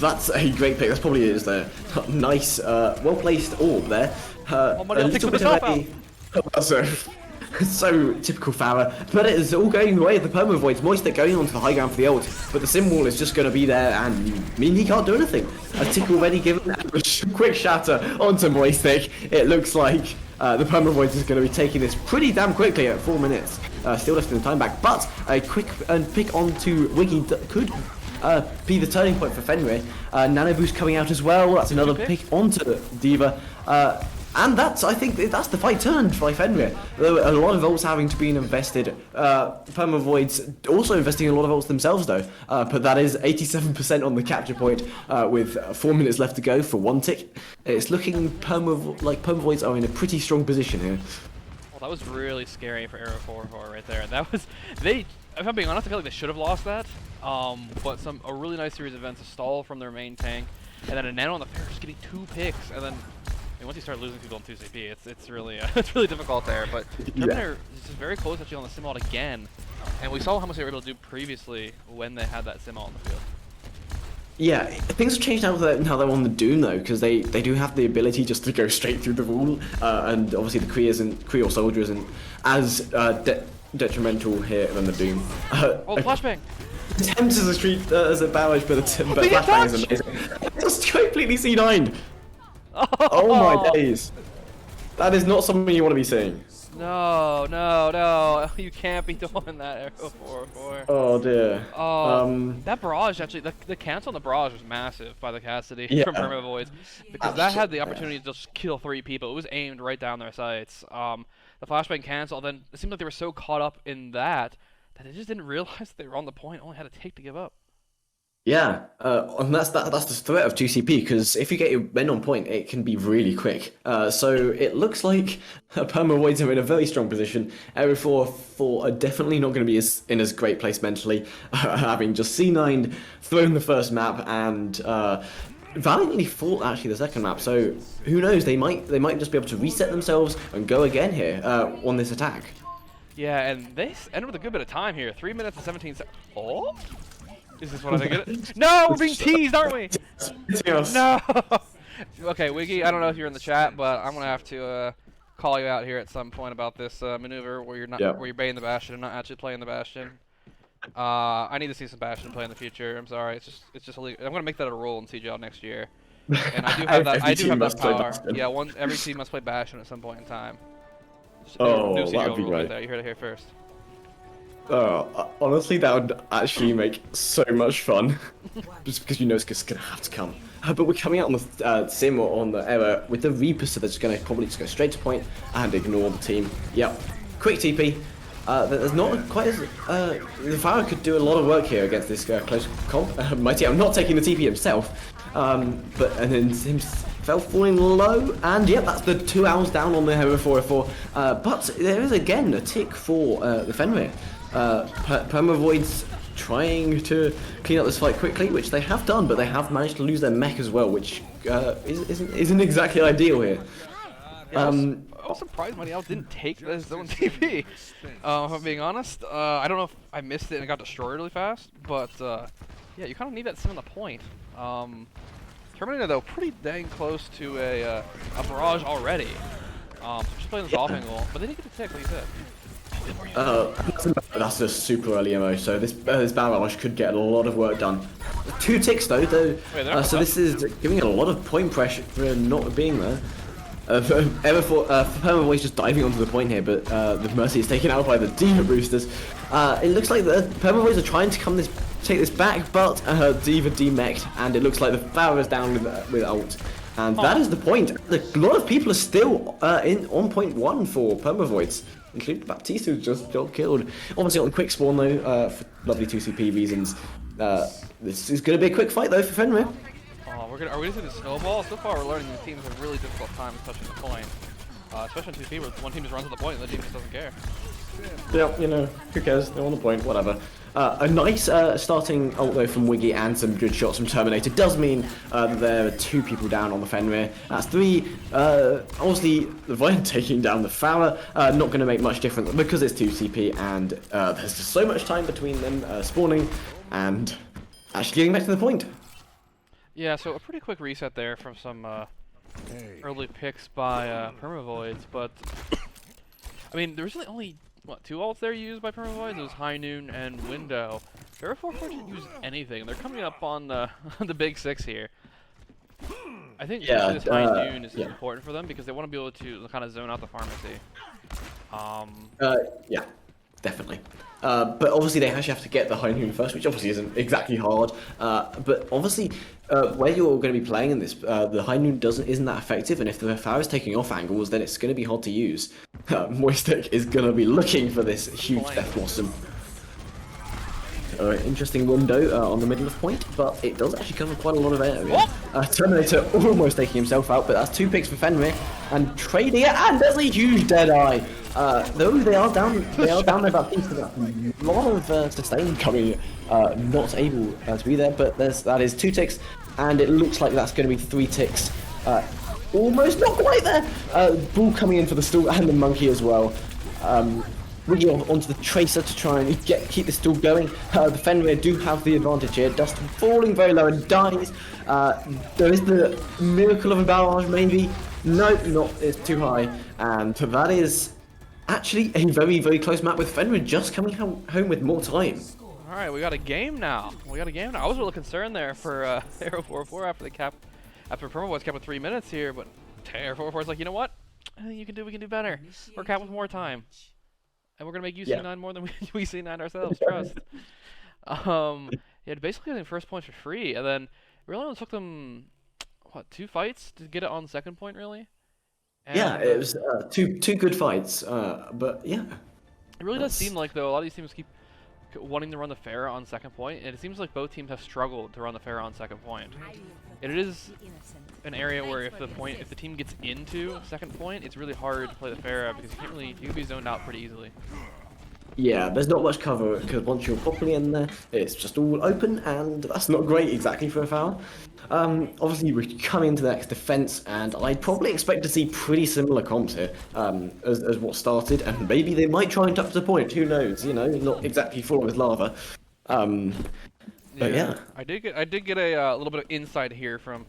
That's a great pick. That's probably it is there. Nice, well placed orb there. Mighty L takes the top out. So typical Farah, but it is all going the way of the PermaAvoids. Moistek going onto the high ground for the ult, but the sim wall is just going to be there, and I mean he can't do anything. A tick already given, a quick shatter onto Moistek. It looks like the PermaAvoids is going to be taking this pretty damn quickly at 4 minutes. Still left in the time back, but a quick pick onto Wiggy could be the turning point for Fenrir. Nano Boost coming out as well. That's another pick onto Diva. And I think that's the fight turned by Fenrir. There were a lot of ults having to be invested. PermaAvoids also investing a lot of ults themselves though. But that is 87% on the capture point with 4 minutes left to go for 1 tick. It's looking like PermaAvoids are in a pretty strong position here. Well, that was really scary for Arrow 4-4 right there. That was, if I'm being honest, I feel like they should have lost that. But a really nice series of events, a stall from their main tank, and then a Nano on the pair just getting 2 picks, and then once you start losing people on 2CP, it's really it's really difficult there. But Terminator is just very close actually on the sim ult again, and we saw how much they were able to do previously when they had that sim ult in the field. Yeah, things have changed now that they're on the Doom though, because they do have the ability just to go straight through the wall, and obviously the Kree soldier isn't as detrimental here than the Doom. Oh, the flashbang! Attempts as a barrage, but flashbang is amazing. Just completely C9'd. Oh my days. That is not something you want to be seeing. No, no, no. You can't be doing that, Arrow 4-4. Oh dear. That barrage, actually, the cancel on the barrage was massive by the Cassidy from PermaAvoids. Because that had the opportunity to just kill 3 people. It was aimed right down their sights. The flashbang cancel, then it seemed like they were so caught up in that they just didn't realize that they were on the point, only had a take to give up. Yeah, and that's the threat of 2CP, because if you get your men on point, it can be really quick. So it looks like PermaAvoids are in a very strong position. Arrow 4 are definitely not going to be in as great place mentally, having just C9'd, thrown the first map, and valiantly fought actually the second map. So who knows? They might just be able to reset themselves and go again here on this attack. Yeah, and they ended with a good bit of time here. 3 minutes and 17 seconds. Oh. Is this what I think it is? No, we're being teased, aren't we? No. Okay, Wiggy, I don't know if you're in the chat, but I'm gonna have to call you out here at some point about this maneuver where you're not where you're baiting the Bastion and not actually playing the Bastion. I need to see some Bastion play in the future. I'm sorry, it's just illegal. I'm gonna make that a rule in CGL next year. And I do have that. I do have that power. Yeah, every team must play Bastion at some point in time. Oh, that'd be great. Right, you heard it here first. Honestly, that would actually make so much fun, just because you know it's just gonna have to come. But we're coming out on the sim or on the error with the Reaper, so they're just gonna probably just go straight to point and ignore the team. Yep, quick TP. There's not quite as the Farah could do a lot of work here against this close comp. Mighty, I'm not taking the TP himself, and then himself falling low, and yeah, that's the 2 hours down on the Hero 404. But there is again a tick for the Fenrir. PermaAvoids trying to clean up this fight quickly, which they have done, but they have managed to lose their mech as well, which isn't exactly ideal here. Yeah, I was surprised Mighty Owl didn't take his own TP. If I'm being honest, I don't know if I missed it and it got destroyed really fast, but yeah, you kind of need that sim on the point. Terminator though, pretty dang close to a barrage already. So just playing this off angle, but they didn't get the tick, like you said. That's just super early ammo, so this barrage could get a lot of work done. 2 ticks though, Wait, so this is giving it a lot of point pressure for not being there. PermaAvoids just diving onto the point here, but the Mercy is taken out by the Demon Boosters. It looks like the PermaAvoids are trying to come take this back, but Diva demeched, and it looks like the Pharah is down with ult. And that is the point. A lot of people are still on point 1 for PermaAvoids, including Baptiste, who just got killed. Obviously on the quick spawn though, for lovely 2CP reasons. This is going to be a quick fight though for Fenrir. Oh, are we going to see the snowball? So far we're learning these teams have a really difficult time touching the point. Especially on 2CP where one team just runs to the point and the team just doesn't care. Yeah, you know, who cares? They're on the point, whatever. A nice starting ult though from Wiggy and some good shots from Terminator does mean there are 2 people down on the Fenrir. That's 3. Obviously, the Vine taking down the Pharah, not going to make much difference because it's 2CP and there's just so much time between them spawning and actually getting back to the point. Yeah, so a pretty quick reset there from some early picks by PermaAvoids, but I mean, there was really only what 2 ults there used by PermaAvoids. It was High Noon and Window. Fair 4 didn't use anything. They're coming up on the the big 6 here. I think this High Noon is important for them because they want to be able to kind of zone out the pharmacy. Yeah, definitely. But obviously they actually have to get the High Noon first, which obviously isn't exactly hard. But obviously, where you're going to be playing in this, the High Noon isn't that effective, and if the Pharah is taking off angles, then it's going to be hard to use. Moistic is going to be looking for this huge Death Blossom. Interesting window on the middle of point, but it does actually cover quite a lot of area. Terminator almost taking himself out, but that's 2 picks for Fenrir, and trading it, and there's a huge Deadeye. Though they are down there about things, a lot of sustain coming, not able to be there, but that is 2 ticks, and it looks like that's going to be 3 ticks. Almost not quite there. Bull coming in for the stall and the monkey as well. Wiggy onto the Tracer to try and keep the stall going. The Fenrir do have the advantage here. Dust falling very low and dies. There is the miracle of a barrage maybe. Nope, not. It's too high. And that is actually a very, very close map with Fenrir just coming home with more time. All right, we got a game now. I was a little concerned there for Arrow 4-4 after PermaAvoids kept with 3 minutes here, but Arrow 4-4 is like, you know what? We can do better. We're capped with more time. And we're gonna make UC9 more than we C9 ourselves. Trust. Yeah, basically getting first point for free, and then it really only took them what 2 fights to get it on the second point, really. And, yeah, it was two good fights, but yeah. It really does seem like though a lot of these teams keep wanting to run the Pharah on second point, and it seems like both teams have struggled to run the Pharah on second point. And it is an area where if the team gets into second point, it's really hard to play the Pharah because you can be zoned out pretty easily. Yeah, there's not much cover because once you're properly in there, it's just all open, and that's not great exactly for a foul. Obviously, we're coming into the next defense, and I'd probably expect to see pretty similar comps here as what started, and maybe they might try and touch the point. Who knows? You know, not exactly full with lava. But yeah, I did get a little bit of insight here from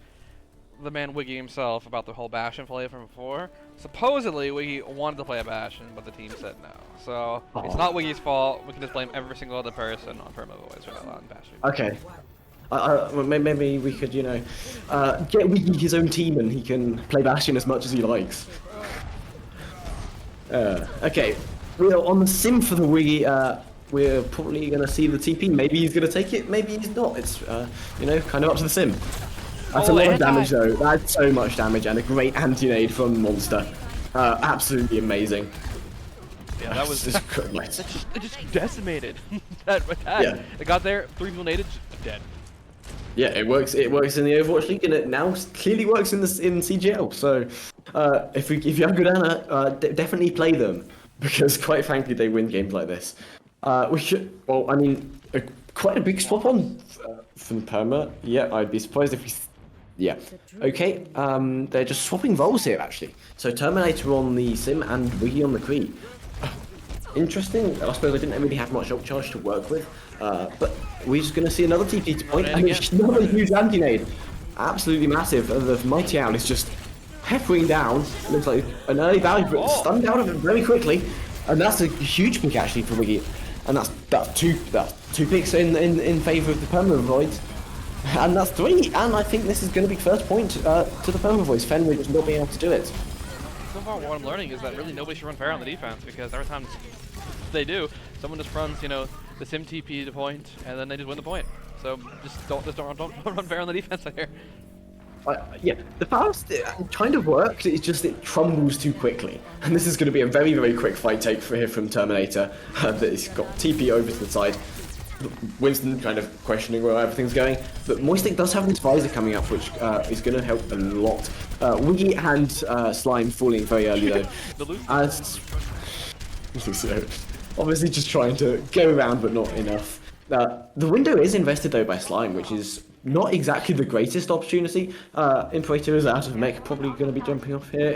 the man Wiggy himself about the whole Bastion play from before. Supposedly, Wiggy wanted to play a Bastion, but the team said no. So it's not Wiggy's fault. We can just blame every single other person on PermaAvoids for that on Bastion. Okay. Maybe we could, you know, get Wiggy his own team and he can play Bastion as much as he likes. Okay, we're on the sim for the Wiggy. We're probably going to see the TP. Maybe he's going to take it, maybe he's not. It's, you know, kind of up to the sim. That's a lot of damage though. That's so much damage and a great anti-nade from Monster. Absolutely amazing. Yeah, that was just it just decimated that attack. Yeah. It got there, 3 people naded, dead. Yeah, it works. It works in the Overwatch League, and it now clearly works in CGL. So, if you have good Ana, definitely play them because, quite frankly, they win games like this. We should. Well, I mean, quite a big swap on from Perma. Yeah, I'd be surprised if we. Yeah. Okay. They're just swapping roles here, actually. So Terminator on the sim and Wiggy on the Cree. Interesting. I suppose I didn't really have much ult charge to work with, but we're just going to see another TP to point, and it's another huge anti-nade. Absolutely massive. The Mighty Owl is just peppering down. It looks like an early value, but stunned out of it very quickly. And that's a huge pick, actually, for Wiggy. And that's two picks in favour of the PermaAvoids. And that's 3, and I think this is going to be first point to the PermaAvoids. Fenrir just not being able to do it. So far, what I'm learning is that really nobody should run fair on the defense because every time they do, someone just runs, you know, the sim TP to point, and then they just win the point. So don't run fair on the defense here. Yeah, the fast kind of worked, it's just it crumbles too quickly. And this is going to be a very, very quick fight take for here from Terminator. That he's got TP over to the side. Winston kind of questioning where everything's going. But Moistic does have this visor coming up, which is going to help a lot. Wiggy and Slime falling very early though. As so, obviously just trying to go around, but not enough. The window is invested though by Slime, which is not exactly the greatest opportunity. Imperator is out of mech, probably going to be jumping off here.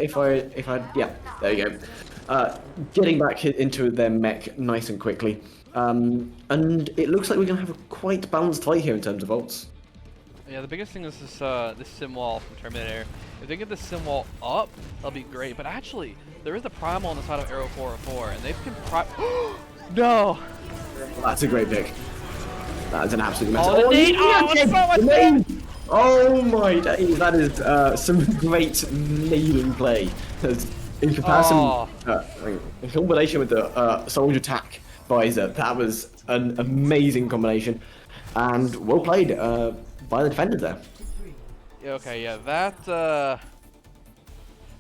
Yeah, there you go. Getting back into their mech nice and quickly. And it looks like we're going to have a quite balanced fight here in terms of ults. Yeah, the biggest thing is this sim wall from Terminator. If they get the sim wall up, that'll be great. But actually, there is a primal on the side of Arrow 404, and they've been No! That's a great pick. That is an absolute mess. Oh, it's so much better! Oh my days, that is some great nailing play. In comparison, in combination with the Soldier Attack visor, that was an amazing combination. And well played by the defenders there. Yeah, okay, yeah,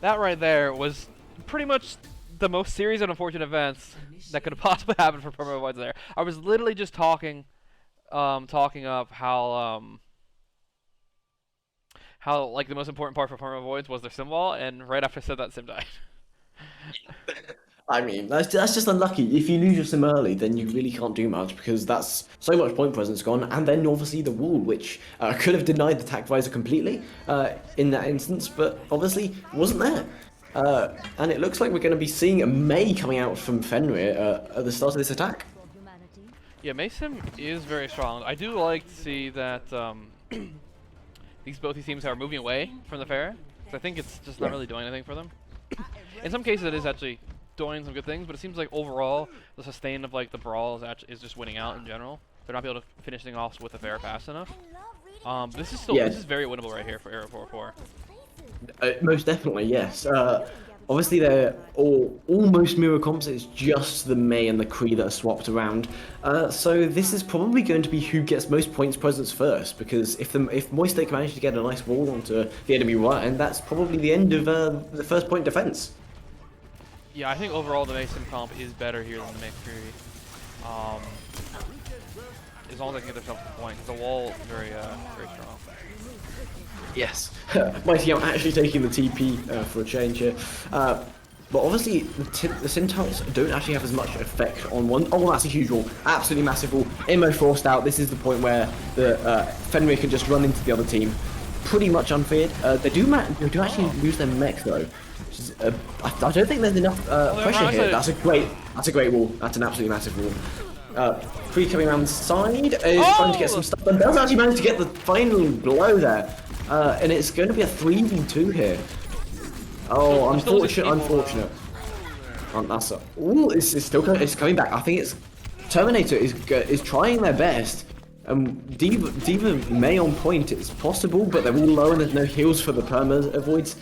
that right there was pretty much the most serious and unfortunate events that could have possibly happened for PermaAvoids there. I was literally just talking up how like the most important part for PermaAvoids was their sim wall, and right after I said that, sim died. I mean, that's just unlucky. If you lose your sim early, then you really can't do much because that's so much point presence gone, and then obviously the wall, which could have denied the attack visor completely in that instance, but obviously wasn't there. And it looks like we're going to be seeing a May coming out from Fenrir at the start of this attack. Yeah, Maysim is very strong. I do like to see that both these teams are moving away from the fair, because I think it's just not really doing anything for them. In some cases, it is actually doing some good things, but it seems like overall the sustain of like the brawl is just winning out in general. They're not able to finish things off with the fair fast enough. This is still this is very winnable right here for Arrow 404. Most definitely, yes. Obviously, they're all almost mirror comps. It's just the May and the Kree that are swapped around. So this is probably going to be who gets most points presence first, because if Moistic managed to get a nice wall onto the enemy right, and that's probably the end of the first point defense. Yeah, I think overall the Mason comp is better here than the May Kree. As long as they can get themselves to the point, because the wall is very strong. Yes, Mighty Out actually taking the TP for a change here. But obviously, the Centaurs don't actually have as much effect on one. Oh, that's a huge wall. Absolutely massive wall. Immo forced out. This is the point where the Fenrir can just run into the other team. Pretty much unfeared. They do actually lose their mech, though. I don't think there's enough pressure here. That's a great wall. That's an absolutely massive wall. Kree coming around the side is trying to get some stuff, and does actually manage to get the final blow there. And it's going to be a 3v2 here. Oh, unfortunate. That's it's coming back. I think it's Terminator is trying their best. Diva may on point. It's possible, but they're all low and there's no heals for the PermaAvoids.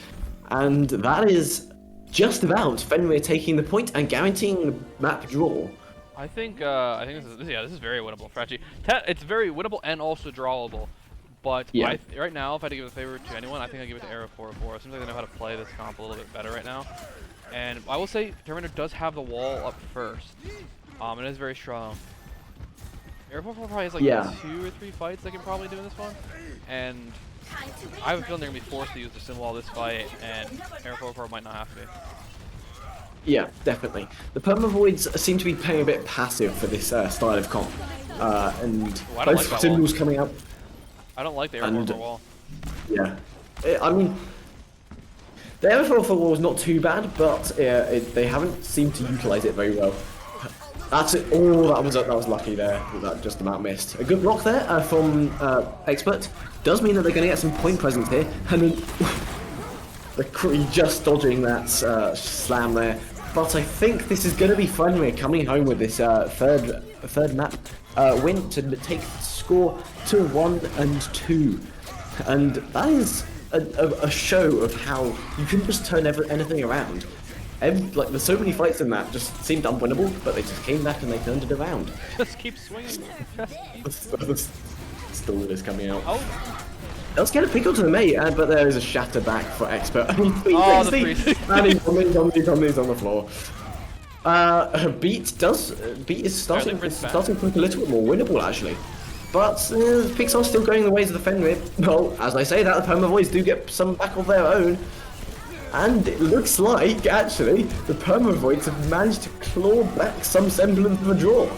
And that is just about Fenrir taking the point and guaranteeing the map draw. I think this is very winnable for actually. It's very winnable and also drawable. But yeah. Right now, if I had to give a favor to anyone, I think I'd give it to Arrow 404. It seems like they know how to play this comp a little bit better right now. And I will say, Terminator does have the wall up first. It is very strong. Arrow 404 probably has like 2 or 3 fights they can probably do in this one. And I have a feeling they're going to be forced to use the sim wall this fight, and Arrow 404 might not have to be. Yeah, definitely. The PermaAvoids seem to be playing a bit passive for this style of comp. And both symbols coming up. I don't like the Arrow 404 wall. Yeah. I mean, the Arrow 404 wall is not too bad, but they haven't seemed to utilize it very well. That's it. Oh, that was lucky there. That just about missed. A good block there from Expert. Does mean that they're going to get some point presence here. And then the Kree just dodging that slam there. But I think this is going to be Fenrir coming home with this third map win to take score to 1-2. And that is a show of how you can just turn anything around. like there's so many fights in that just seemed unwinnable, but they just came back and they turned it around. Just keep swinging. The stall is coming out. Oh. Let's get a pick onto the mate, but there is a shatter back for expert. Oh, the 360. And he's on the floor. Beat is starting to look a little bit more winnable actually. But Pixar's still going the ways of the Fenrir. Well, as I say that, the PermaAvoids do get some back of their own. And it looks like, actually, the PermaAvoids have managed to claw back some semblance of a draw.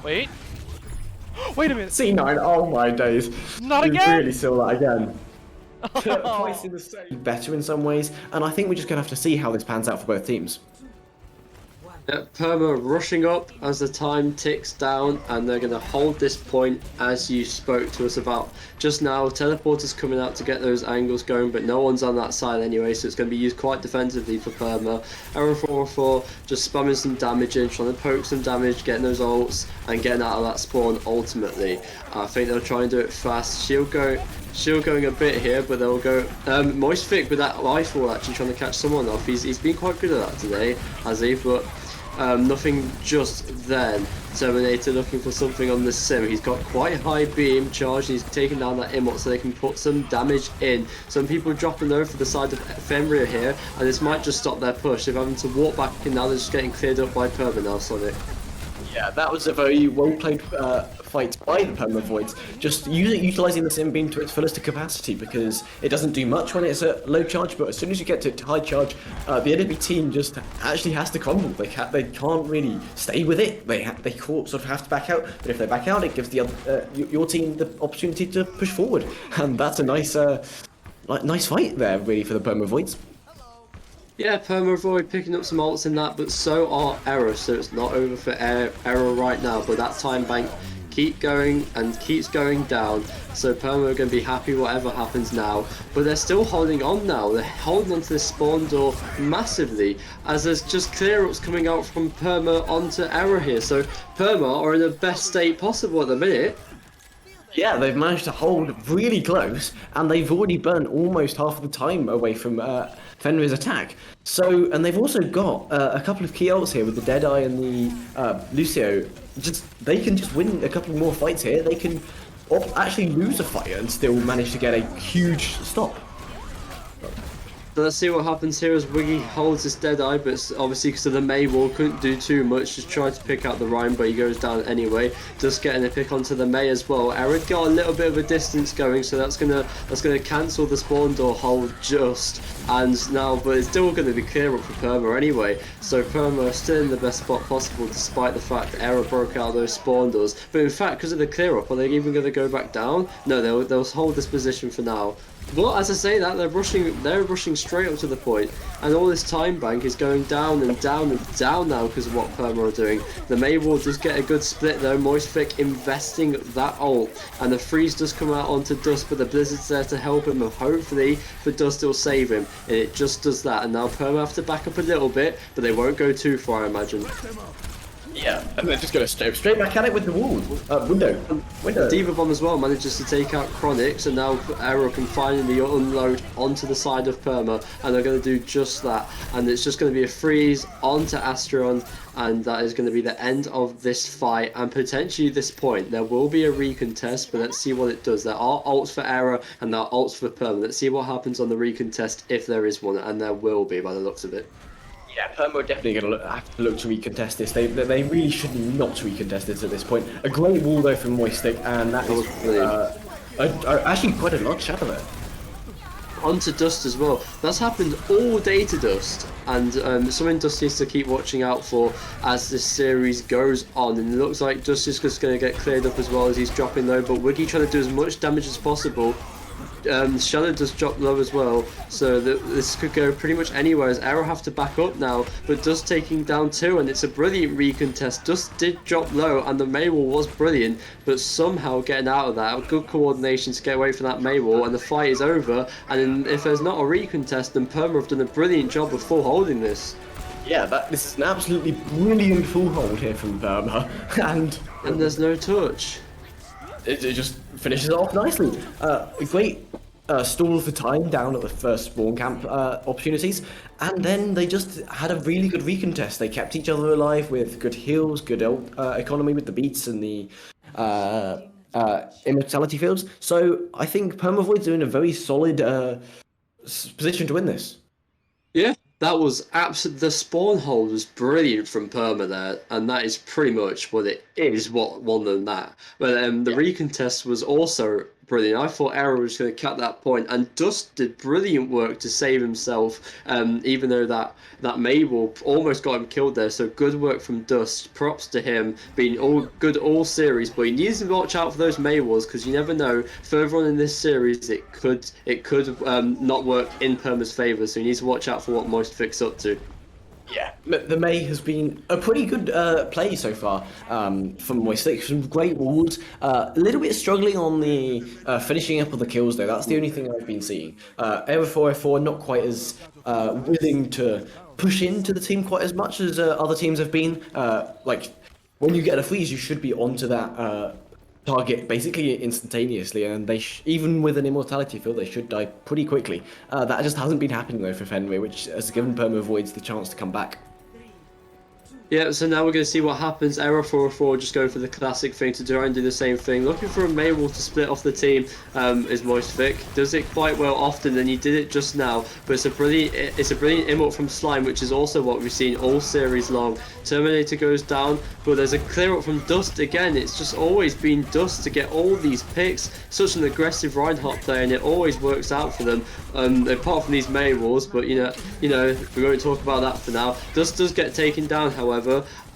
Wait. Wait a minute. C9, oh my days. Not You again! really saw that again. Twice in the same. Better in some ways, and I think we're just going to have to see how this pans out for both teams. Perma rushing up as the time ticks down, and they're going to hold this point as you spoke to us about just now. Teleporters coming out to get those angles going, but no one's on that side anyway, so it's going to be used quite defensively for Perma. Error 404 just spamming some damage in, trying to poke some damage, getting those ults and getting out of that spawn ultimately. I think they'll try and do it fast. Shield going a bit here, but they'll go Moist Vic with that rifle actually trying to catch someone off. He's been quite good at that today, has he? But nothing just then. Terminator looking for something on the sim. He's got quite high beam charge. He's taking down that emote so they can put some damage in. Some people dropping over the side of Fenrir here, and this might just stop their push. They're having to walk back, and now they're just getting cleared up by Perma now, Sonic. Yeah, that was a very well-played fight by the PermaAvoids. Just utilising the sim beam to its fullest capacity, because it doesn't do much when it's at low charge, but as soon as you get to high charge, the enemy team just actually has to crumble. They can't really stay with it. They sort of have to back out, but if they back out, it gives the your team the opportunity to push forward, and that's a nice fight there, really, for the PermaAvoids. Yeah, PermaAvoid picking up some ults in that, but so are Error, so it's not over for Error right now, but that time bank keeps going down, so Perma are going to be happy whatever happens now, but they're still holding on now. They're holding onto this spawn door massively, as there's just clear-ups coming out from Perma onto Error here, so Perma are in the best state possible at the minute. Yeah, they've managed to hold really close, and they've already burnt almost half of the time away from Fenrir's attack. So, and they've also got a couple of key ults here with the Deadeye and the Lucio. They can just win a couple more fights here. They can actually lose a fight and still manage to get a huge stop. So let's see what happens here as Wiggy holds his Deadeye, but obviously because of the May wall couldn't do too much, just tried to pick out the Rhyme, but he goes down anyway. Just getting a pick onto the May as well. Eric got a little bit of a distance going, so that's gonna cancel the spawn door hold just, and now, but it's still gonna be clear up for Perma anyway. So Perma are still in the best spot possible despite the fact that Error broke out those spawn doors. But in fact, because of the clear up, are they even gonna go back down? No, they'll hold this position for now. But as I say that, they're rushing straight up to the point, and all this time bank is going down and down and down now because of what Perma are doing. The May wall does get a good split though, Moistvic investing that ult, and the freeze does come out onto Dust, but the Blizzard's there to help him, and hopefully for Dust will save him, and it just does that, and now Perma have to back up a little bit, but they won't go too far, I imagine. Yeah, and they're just going to straight back at it with the wall. Window. Diva Bomb as well manages to take out Chronix, and now Arrow can finally unload onto the side of Perma, and they're going to do just that. And it's just going to be a freeze onto Astron, and that is going to be the end of this fight, and potentially this point. There will be a recontest, but let's see what it does. There are ults for Arrow, and there are ults for Perma. Let's see what happens on the recontest, if there is one, and there will be by the looks of it. Yeah, Perma are definitely going to have to look to recontest this. They really should not recontest this at this point. A great wall though from Moistic, and that is actually quite a large shadow there. Onto Dust as well. That's happened all day to Dust, and something Dust needs to keep watching out for as this series goes on. And it looks like Dust is just going to get cleared up as well as he's dropping low, but Wiggy trying to do as much damage as possible. Shadow does drop low as well, so this could go pretty much anywhere as Arrow have to back up now, but Dust taking down two, and it's a brilliant recontest. Dust did drop low, and the May wall was brilliant, but somehow getting out of that, good coordination to get away from that May wall, and the fight is over, and if there's not a recontest, then Perma have done a brilliant job of full holding this. Yeah, this is an absolutely brilliant full hold here from Perma, and there's no touch. It just finishes it off nicely. stall for time down at the first spawn camp opportunities, and then they just had a really good recontest. They kept each other alive with good heals, good economy with the beats and the immortality fields. So I think PermaAvoids are in a very solid position to win this. Yeah, that was absolute. The spawn hold was brilliant from Perma there, and that is pretty much what it is. What won them that. But the recontest was also brilliant. I thought Arrow was going to cut that point, and Dust did brilliant work to save himself. Even though that Mabel almost got him killed there, so good work from Dust. Props to him, being all good all series. But he needs to watch out for those Maywars because you never know. Further on in this series, it could not work in Perma's favour. So he needs to watch out for what Moistfic's up to. Yeah, the May has been a pretty good play so far from Moistic. Some great walls. A little bit struggling on the finishing up of the kills though. That's the only thing I've been seeing. Era 404 not quite as willing to push into the team quite as much as other teams have been. Like when you get a freeze, you should be onto that target basically instantaneously, and they even with an immortality field, they should die pretty quickly. That just hasn't been happening though for Fenrir, which has given PermaAvoids the chance to come back. Yeah, so now we're going to see what happens. Error 404 just going for the classic thing to try and do the same thing. Looking for a Maywall to split off the team is Moistvic. Does it quite well often, and he did it just now. But it's a brilliant emote from Slime, which is also what we've seen all series long. Terminator goes down, but there's a clear up from Dust again. It's just always been Dust to get all these picks. Such an aggressive Reinhardt player, and it always works out for them. Apart from these Maywalls, but you know, we won't talk about that for now. Dust does get taken down, however.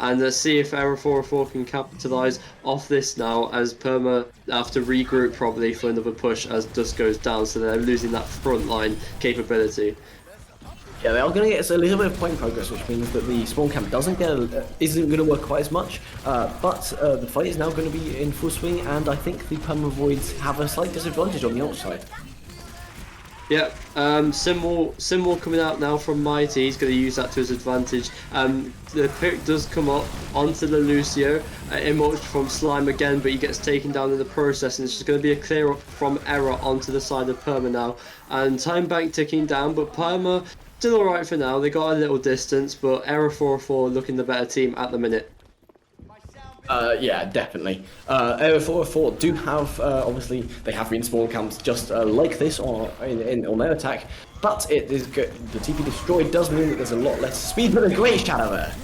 And let's see if Error 404 can capitalise off this now, as Perma have to regroup probably for another push as Dust goes down, so they're losing that front line capability. Yeah, they are going to get a little bit of point progress, which means that the spawn camp isn't going to work quite as much. But the fight is now going to be in full swing, and I think the PermaAvoids have a slight disadvantage on the outside. Yeah, Simwall coming out now from Mighty. He's going to use that to his advantage. The pick does come up onto the Lucio. Emote from Slime again, but he gets taken down in the process, and it's just going to be a clear up from Error onto the side of Perma now. And time bank ticking down, but Perma still alright for now. They got a little distance, but Error 404 looking the better team at the minute. Yeah, definitely. Era 404 do have, obviously, they have been spawn camps just like this on their attack, but it is good. The TP destroyed does mean that there's a lot less speed, but a great shadow there.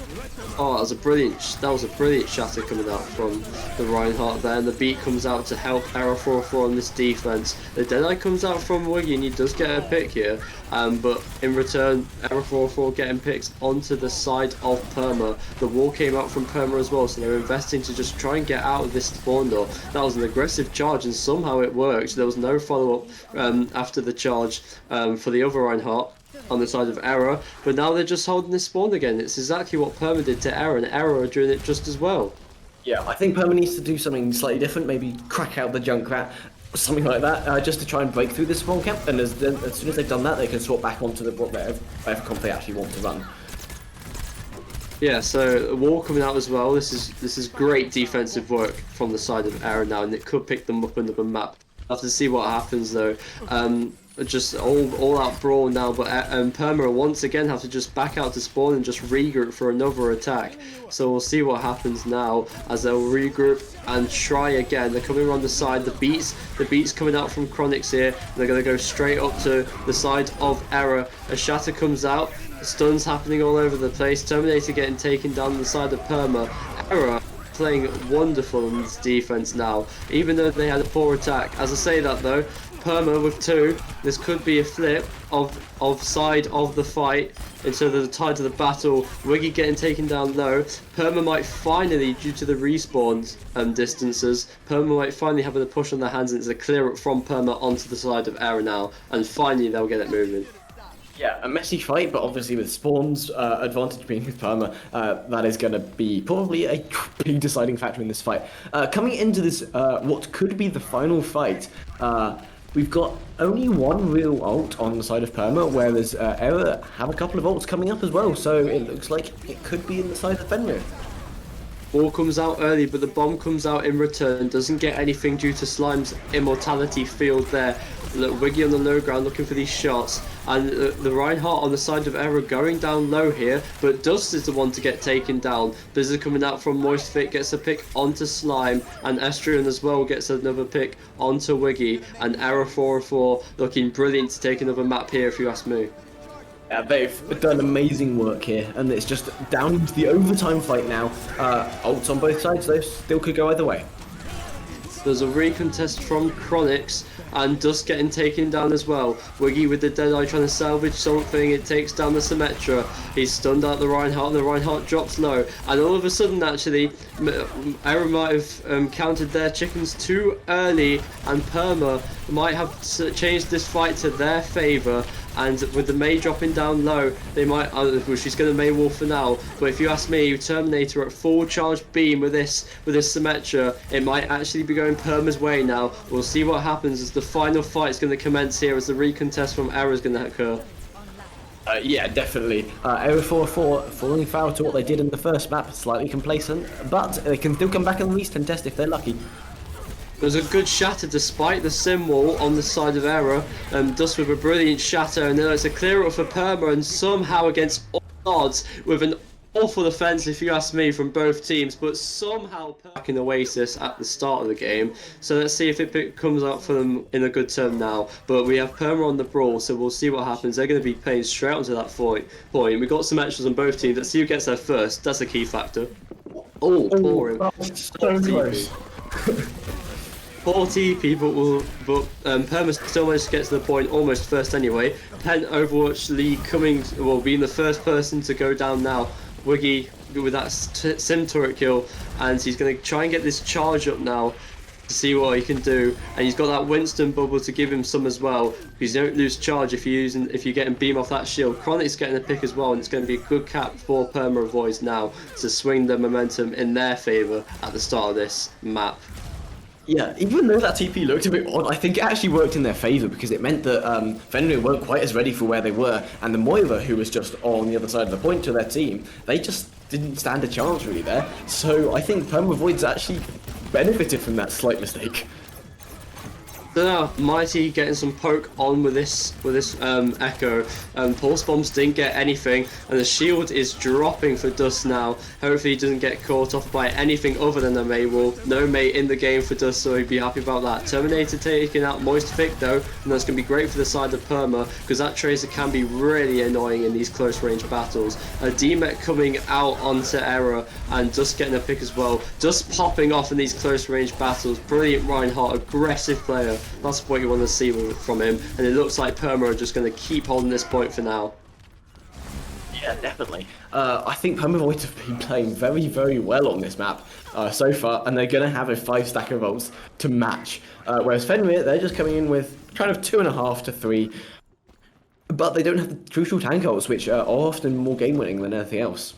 Oh, that was a brilliant shatter coming out from the Reinhardt there, and the beat comes out to help Error 404 on this defense. The Deadeye comes out from Wiggy, and he does get a pick here, but in return, Error 404 getting picks onto the side of Perma. The wall came out from Perma as well, so they're investing to just try and get out of this spawn door. That was an aggressive charge, and somehow it worked. There was no follow-up after the charge for the other Reinhardt on the side of Error, but now they're just holding this spawn again. It's exactly what Perma did to Error, and Error are doing it just as well. Yeah, I think Perma needs to do something slightly different, maybe crack out the Junkrat, something like that, just to try and break through this spawn camp, and as soon as they've done that, they can swap back onto whatever comp they actually want to run. Yeah, so a wall coming out as well. This is great defensive work from the side of Error now, and it could pick them up another map. I'll have to see what happens though. Just all out brawl now, but Perma once again have to just back out to spawn and just regroup for another attack. So we'll see what happens now as they'll regroup and try again. They're coming around the side. The beats coming out from Chronix here. They're going to go straight up to the side of Error. A shatter comes out. Stuns happening all over the place. Terminator getting taken down the side of Perma. Error playing wonderful in this defense now, even though they had a poor attack. As I say that though, Perma with 2, this could be a flip of side of the fight instead of the tide of the battle. Wiggy getting taken down low. Perma might finally, due to the respawn distances, Perma might finally have a push on their hands, and it's a clear up from Perma onto the side of Error now, and finally they'll get it moving. Yeah, a messy fight, but obviously with spawns advantage being with Perma, that is going to be probably a big deciding factor in this fight. Coming into this, what could be the final fight, we've got only one real ult on the side of Perma, whereas Error have a couple of ults coming up as well, so it looks like it could be in the side of Fenrir. Ball comes out early, but the bomb comes out in return. Doesn't get anything due to Slime's immortality field there. Look, Wiggy on the low ground looking for these shots. And the Reinhardt on the side of Error going down low here. But Dust is the one to get taken down. Blizzard coming out from Moistfit gets a pick onto Slime. And Estrian as well gets another pick onto Wiggy. And Error 4-4 looking brilliant to take another map here if you ask me. Yeah, they've done amazing work here, and it's just down to the overtime fight now. Ults on both sides, though, still could go either way. There's a recontest from Chronix, and Dust getting taken down as well. Wiggy with the Deadeye trying to salvage something. It takes down the Symmetra. He's stunned out the Reinhardt, and the Reinhardt drops low. And all of a sudden, actually, Error might have counted their chickens too early, and Perma might have changed this fight to their favour. And with the Mei dropping down low, they might. Well, she's going to Mei Wolf for now. But if you ask me, Terminator at full charge beam with this Symmetra, it might actually be going Perma's way now. We'll see what happens as the final fight is going to commence here, as the recontest from Error is going to occur. Yeah, definitely. Error 4-4 falling foul to what they did in the first map, slightly complacent, but they can still come back and recontest if they're lucky. There's a good shatter despite the sim wall on the side of Error. Dust with a brilliant shatter, and then it's a clear up for Perma, and somehow against all odds with an awful defense if you ask me from both teams, but somehow back in Oasis at the start of the game. So let's see if it comes out for them in a good term now. But we have Perma on the brawl, so we'll see what happens. They're going to be playing straight onto that point. We've got some extras on both teams. Let's see who gets there first. That's a key factor. Oh, poor him. So close. Poor TP, but Perma still managed to get to the point almost first anyway. Pen Overwatch League being the first person to go down now. Wiggy with that sim turret kill, and he's going to try and get this charge up now to see what he can do. And he's got that Winston bubble to give him some as well, because you don't lose charge if you're getting beam off that shield. Chronic's getting a pick as well, and it's going to be a good cap for PermaAvoids now to swing the momentum in their favour at the start of this map. Yeah, even though that TP looked a bit odd, I think it actually worked in their favour, because it meant that Fenrir weren't quite as ready for where they were, and the Moira, who was just on the other side of the point to their team, they just didn't stand a chance really there. So I think PermaAvoids actually benefited from that slight mistake. So now, Mighty getting some poke on with this Echo. Pulse Bombs didn't get anything, and the shield is dropping for Dust now. Hopefully he doesn't get caught off by anything other than a Mei wall. No Mei in the game for Dust, so he'd be happy about that. Terminator taking out Moistfit though, and that's going to be great for the side of Perma, because that Tracer can be really annoying in these close range battles. A D-Mech coming out onto Error, and Dust getting a pick as well. Dust popping off in these close range battles. Brilliant Reinhardt, aggressive player. That's what you want to see from him, and it looks like Perma are just going to keep holding this point for now. Yeah, definitely. I think PermaAvoids have been playing very, very well on this map so far, and they're going to have a 5-stack of ults to match. Whereas Fenrir, they're just coming in with kind of 2.5 to 3, but they don't have the crucial tank ults, which are often more game-winning than anything else.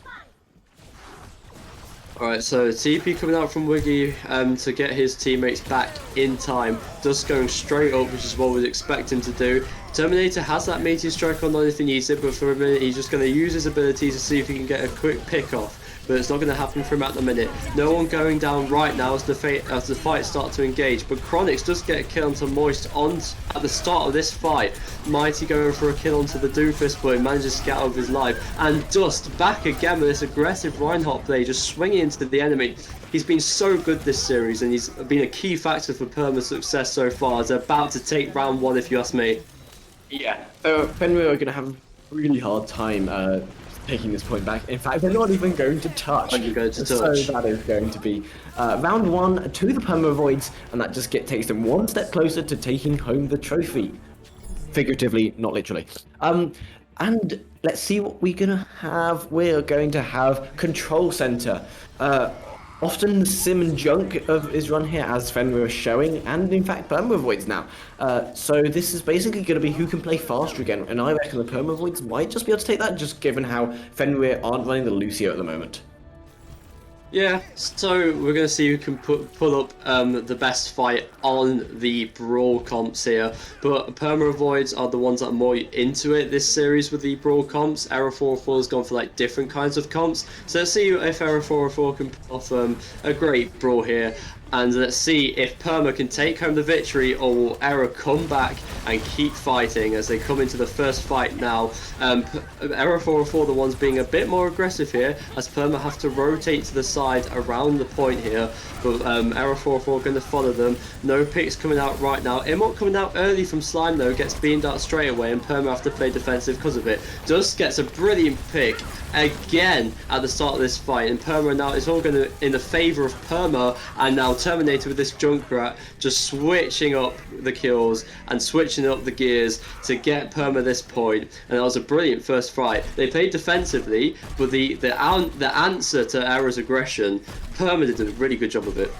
Alright, so TP coming out from Wiggy to get his teammates back in time. Dust going straight up, which is what we'd expect him to do. Terminator has that Meteor Strike on if he needs it, but for a minute he's just going to use his ability to see if he can get a quick pick off. But it's not going to happen for him at the minute. No one going down right now as the fight starts to engage. But Chronix does get a kill onto Moist at the start of this fight. Mighty going for a kill onto the Doomfist, but he manages to get out of his life. And Dust back again with this aggressive Reinhardt play, just swinging into the enemy. He's been so good this series, and he's been a key factor for Perma's success so far. They're about to take round 1 if you ask me. Yeah, Fenrir are going to have a really hard time taking this point back. In fact, they're not even going to touch. So that is going to be round 1 to the PermaAvoids, and that just takes them one step closer to taking home the trophy. Figuratively, not literally. And let's see what we're going to have. We're going to have Control Center. Often the sim and junk is run here, as Fenrir is showing, and in fact PermaAvoids now. So this is basically going to be who can play faster again, and I reckon the PermaAvoids might just be able to take that, just given how Fenrir aren't running the Lucio at the moment. Yeah, so we're going to see who can pull up the best fight on the Brawl comps here. But PermaAvoids are the ones that are more into it this series with the Brawl comps. Error 404 has gone for like different kinds of comps. So let's see if Error 404 can pull off a great Brawl here. And let's see if Perma can take home the victory, or will Error come back and keep fighting as they come into the first fight now. Error 404, the ones being a bit more aggressive here, as Perma have to rotate to the side around the point here. But Error 404 going to follow them. No picks coming out right now. Immort coming out early from Slime though, gets beamed out straight away, and Perma have to play defensive because of it. Dust gets a brilliant pick again at the start of this fight, and Perma now is all going to in the favour of Perma, and now Terminator with this Junkrat just switching up the kills and switching up the gears to get Perma this point. And that was a brilliant first fight. They played defensively, but the answer to Error's aggression, Perma did a really good job of it.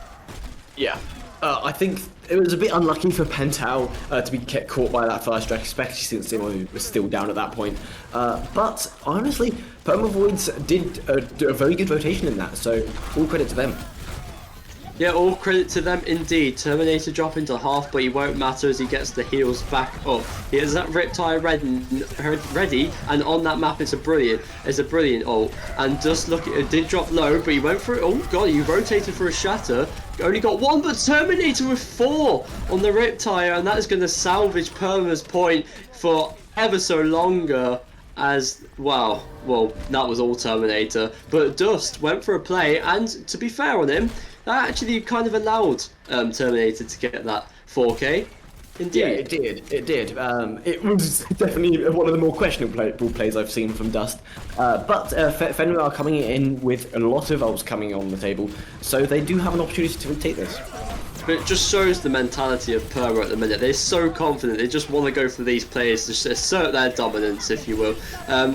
Yeah. I think it was a bit unlucky for Pentao to be kept caught by that first strike, especially since Simo was still down at that point. But honestly, PermaAvoids did a very good rotation in that, so all credit to them. Yeah, all credit to them indeed. Terminator dropping to half, but he won't matter as he gets the heals back up. He has that Riptide ready, and on that map it's a brilliant ult. And just look, it did drop low, but he went for it. Oh god, he rotated for a shatter. Only got one, but Terminator with 4 on the Riptide, and that is going to salvage Perma's point for ever so longer. As wow, well, that was all Terminator, but Dust went for a play, and to be fair on him, that actually kind of allowed Terminator to get that 4K. Indeed. Yeah, it did. It did. It was definitely one of the more questionable plays I've seen from Dust. But Fenrir are coming in with a lot of ults coming on the table, so they do have an opportunity to retake this. But it just shows the mentality of Perma at the minute. They're so confident. They just want to go for these players to assert their dominance, if you will.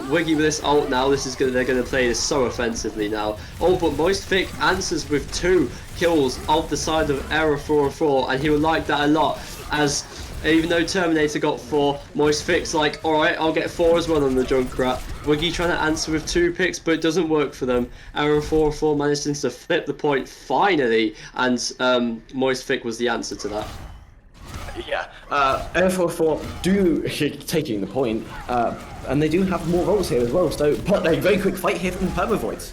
Wiggy with this ult now. They're going to play this so offensively now. Oh, but Moistfic answers with 2 kills off the side of Error 404, and he would like that a lot. As even though Terminator got 4, Moistfic's like, alright, I'll get 4 as well on the Junkrat. Wiggy trying to answer with 2 picks, but it doesn't work for them. Error 404 managed to flip the point finally, and Moistfic was the answer to that. Yeah, F44 do taking the point, and they do have more rolls here as well, so but a very quick fight here from PermaAvoids.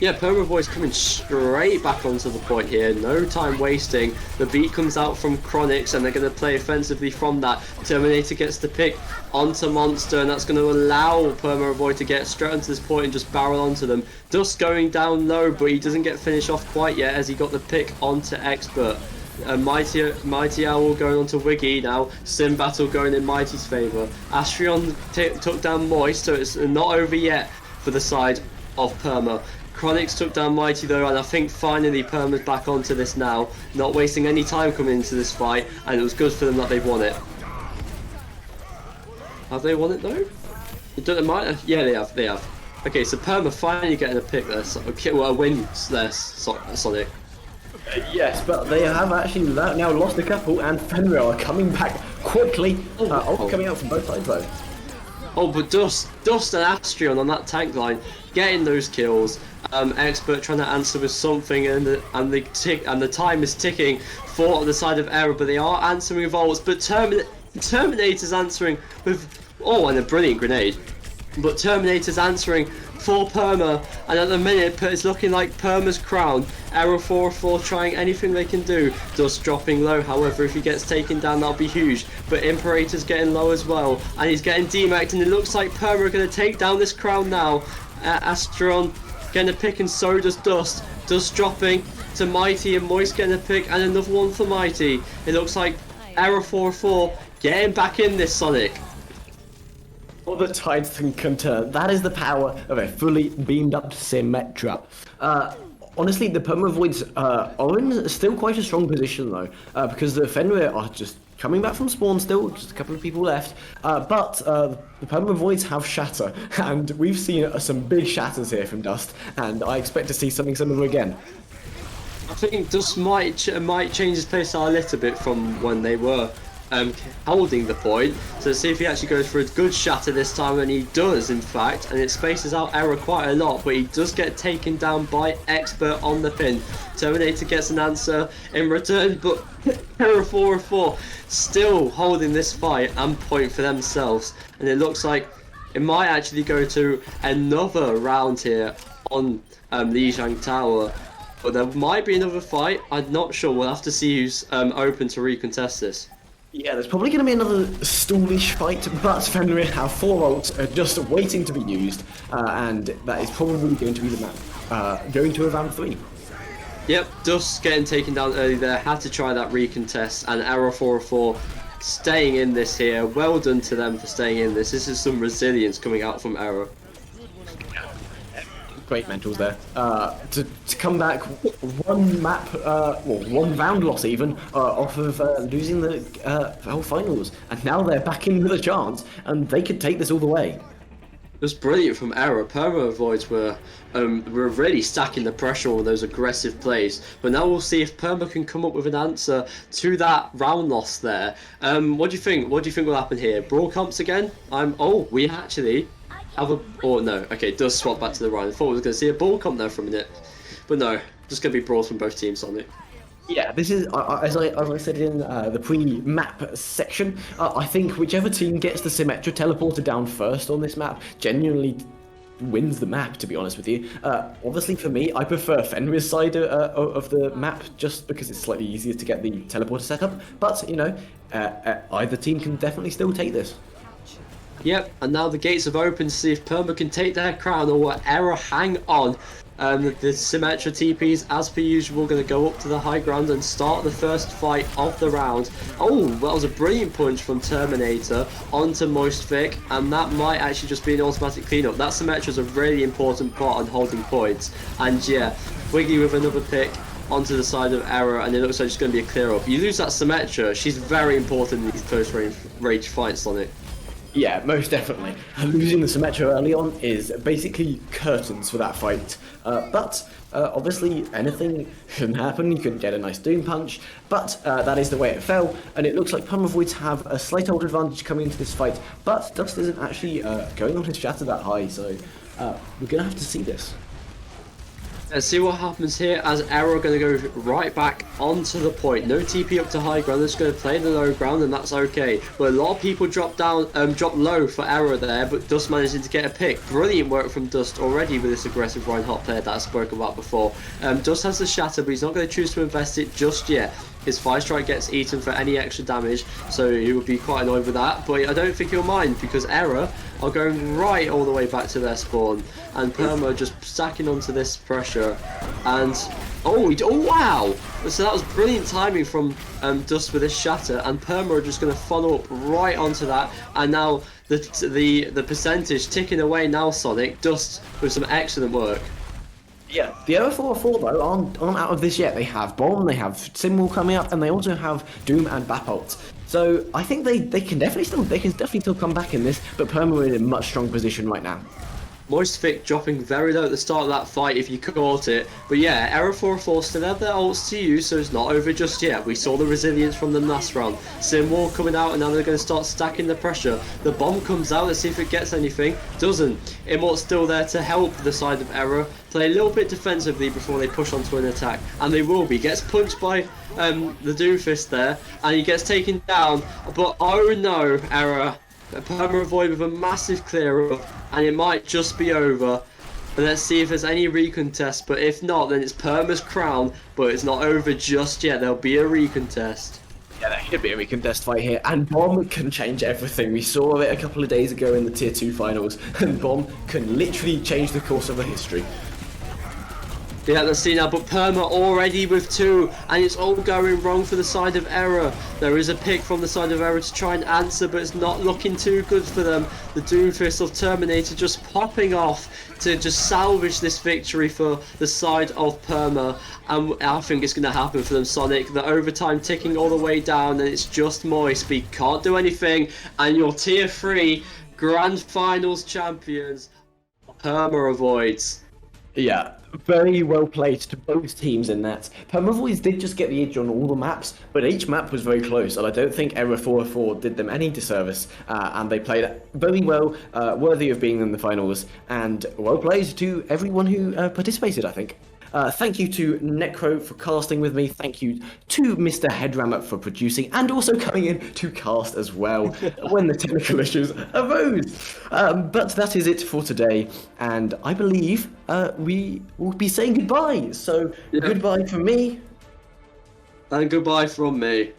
Yeah, PermaAvoids coming straight back onto the point here, no time wasting. The beat comes out from Chronix, and they're going to play offensively from that. Terminator gets the pick onto Monster, and that's going to allow PermaAvoid to get straight onto this point and just barrel onto them. Dust going down low, but he doesn't get finished off quite yet as he got the pick onto Expert. Mighty Owl going on to Wiggy now. Sim Battle going in Mighty's favour. Astrion took down Moist, so it's not over yet for the side of Perma. Chronix took down Mighty though, and I think finally Perma's back onto this now, not wasting any time coming into this fight, and it was good for them that they've won it. Have they won it though? It doesn't matter. Yeah, they have. Okay, so Perma finally getting a pick there, well, a win there, Sonic. Yes, but they have actually now lost a couple, and Fenrir are coming back quickly. Coming out from both sides though. Oh, but Dust and Astrion on that tank line getting those kills. Expert trying to answer with something, and the time is ticking for the side of Error, but they are answering with ults. But Terminator's answering with and a brilliant grenade. But Terminator's answering for Perma, and at the minute it's looking like Perma's crown. Error 404 trying anything they can do. Dust dropping low, however if he gets taken down that'll be huge. But Imperator's getting low as well, and he's getting demacked, and it looks like Perma are going to take down this crown now. Astron getting a pick, and so does Dust. Dust dropping to Mighty, and Moist getting a pick, and another one for Mighty. It looks like Error 404 getting back in this, Sonic. All the tides can turn. That is the power of a fully beamed up Symmetra. Honestly, the PermaAvoids are in still quite a strong position though, because the Fenrir are just coming back from spawn still, just a couple of people left. But the PermaAvoids have Shatter, and we've seen some big shatters here from Dust, and I expect to see something similar again. I think Dust might change his playstyle a little bit from when they were holding the point. So let's see if he actually goes for a good shatter this time, and he does in fact, and it spaces out Error quite a lot, but he does get taken down by Expert on the pin. Terminator gets an answer in return, but Error 404 still holding this fight and point for themselves, and it looks like it might actually go to another round here on Lijiang Tower. But there might be another fight. I'm not sure. We'll have to see who's open to recontest this. Yeah, there's probably going to be another stallish fight, but Fenrir have 4 ults just waiting to be used, and that is probably going to be the map going to a round 3. Yep, Dust getting taken down early there. Had to try that recontest, and Arrow 404 staying in this here. Well done to them for staying in this. This is some resilience coming out from Arrow. Great mentals there. To come back one map, well, 1 round loss even, off of losing the whole finals. And now they're back in with a chance, and they could take this all the way. It was brilliant from Arrow. PermaAvoids were really stacking the pressure on those aggressive plays. But now we'll see if Perma can come up with an answer to that round loss there. What do you think? What do you think will happen here? Brawl comps again? Oh, we actually have a... Oh, no. Okay, it does swap back to the right. I thought we were going to see a ball comp there for a minute. But no, just going to be brawls from both teams on it. Yeah, this is, as I said in the pre-map section, I think whichever team gets the Symmetra teleported down first on this map genuinely wins the map, to be honest with you. Obviously for me, I prefer Fenrir's side of the map just because it's slightly easier to get the teleporter set up, but, you know, either team can definitely still take this. Yep, and now the gates have opened to see if Perma can take their crown or will Error hang on. The Symmetra TPs, as per usual, going to go up to the high ground and start the first fight of the round. Oh, that was a brilliant punch from Terminator onto Moistvic, and that might actually just be an automatic cleanup. That Symmetra is a really important part on holding points. And yeah, Wiggy with another pick onto the side of Error, and it looks like it's going to be a clear up. You lose that Symmetra, she's very important in these close range fights, Sonic. Yeah, most definitely. Losing the Symmetra early on is basically curtains for that fight. But obviously anything can happen. You could get a nice Doom Punch, but that is the way it fell. And it looks like PermaAvoids have a slight old advantage coming into this fight, but Dust isn't actually going on his shatter that high, so we're going to have to see this. Let's see what happens here as Arrow going to go right back onto the point. No TP up to high ground. They're just going to play the low ground, and that's okay. But a lot of people drop low for Arrow there, but Dust managing to get a pick. Brilliant work from Dust already with this aggressive Reinhardt player that I spoke about before. Dust has the shatter, but he's not going to choose to invest it just yet. His 5-strike gets eaten for any extra damage, so he would be quite annoyed with that. But I don't think he'll mind, because Error are going right all the way back to their spawn, and Perma just stacking onto this pressure. And oh wow! So that was brilliant timing from Dust with his shatter, and Perma are just going to follow up right onto that. And now the percentage ticking away now. Sonic Dust with some excellent work. Yeah, the 044 though aren't out of this yet. They have Bomb, they have Simwall coming up, and they also have Doom and Bapult. So I think they can definitely still come back in this, but Perma are in a much stronger position right now. Moistvic dropping very low at the start of that fight if you caught it. But yeah, Error 404 still have their ults to use, so it's not over just yet. We saw the resilience from the last round. Simwall coming out, and now they're going to start stacking the pressure. The bomb comes out, let's see if it gets anything. Doesn't. Immort's still there to help the side of Error. Play a little bit defensively before they push onto an attack. And they will be. Gets punched by the Doomfist there, and he gets taken down. But oh no, Error. PermaAvoid with a massive clear up, and it might just be over. And let's see if there's any recontest, but if not, then it's Perma's crown, but it's not over just yet. There'll be a recontest. Yeah, there should be a recontest fight here, and Bomb can change everything. We saw it a couple of days ago in the Tier 2 finals, and Bomb can literally change the course of the history. Yeah, let's see now, but Perma already with 2, and it's all going wrong for the side of Error. There is a pick from the side of Error to try and answer, but it's not looking too good for them. The Doomfist of Terminator just popping off to just salvage this victory for the side of Perma, and I think it's going to happen for them, Sonic. The overtime ticking all the way down, and it's just Moist, but he can't do anything, and your Tier 3 Grand Finals champions, PermaAvoids. Yeah, very well played to both teams in that. PermaAvoids did just get the edge on all the maps, but each map was very close, and I don't think Error 404 did them any disservice, and they played very well, worthy of being in the finals, and well played to everyone who participated, I think. Thank you to Necro for casting with me. Thank you to Mr. Headrammer for producing and also coming in to cast as well when the technical issues arose. But that is it for today, and I believe we will be saying goodbye. So goodbye from me. And goodbye from me.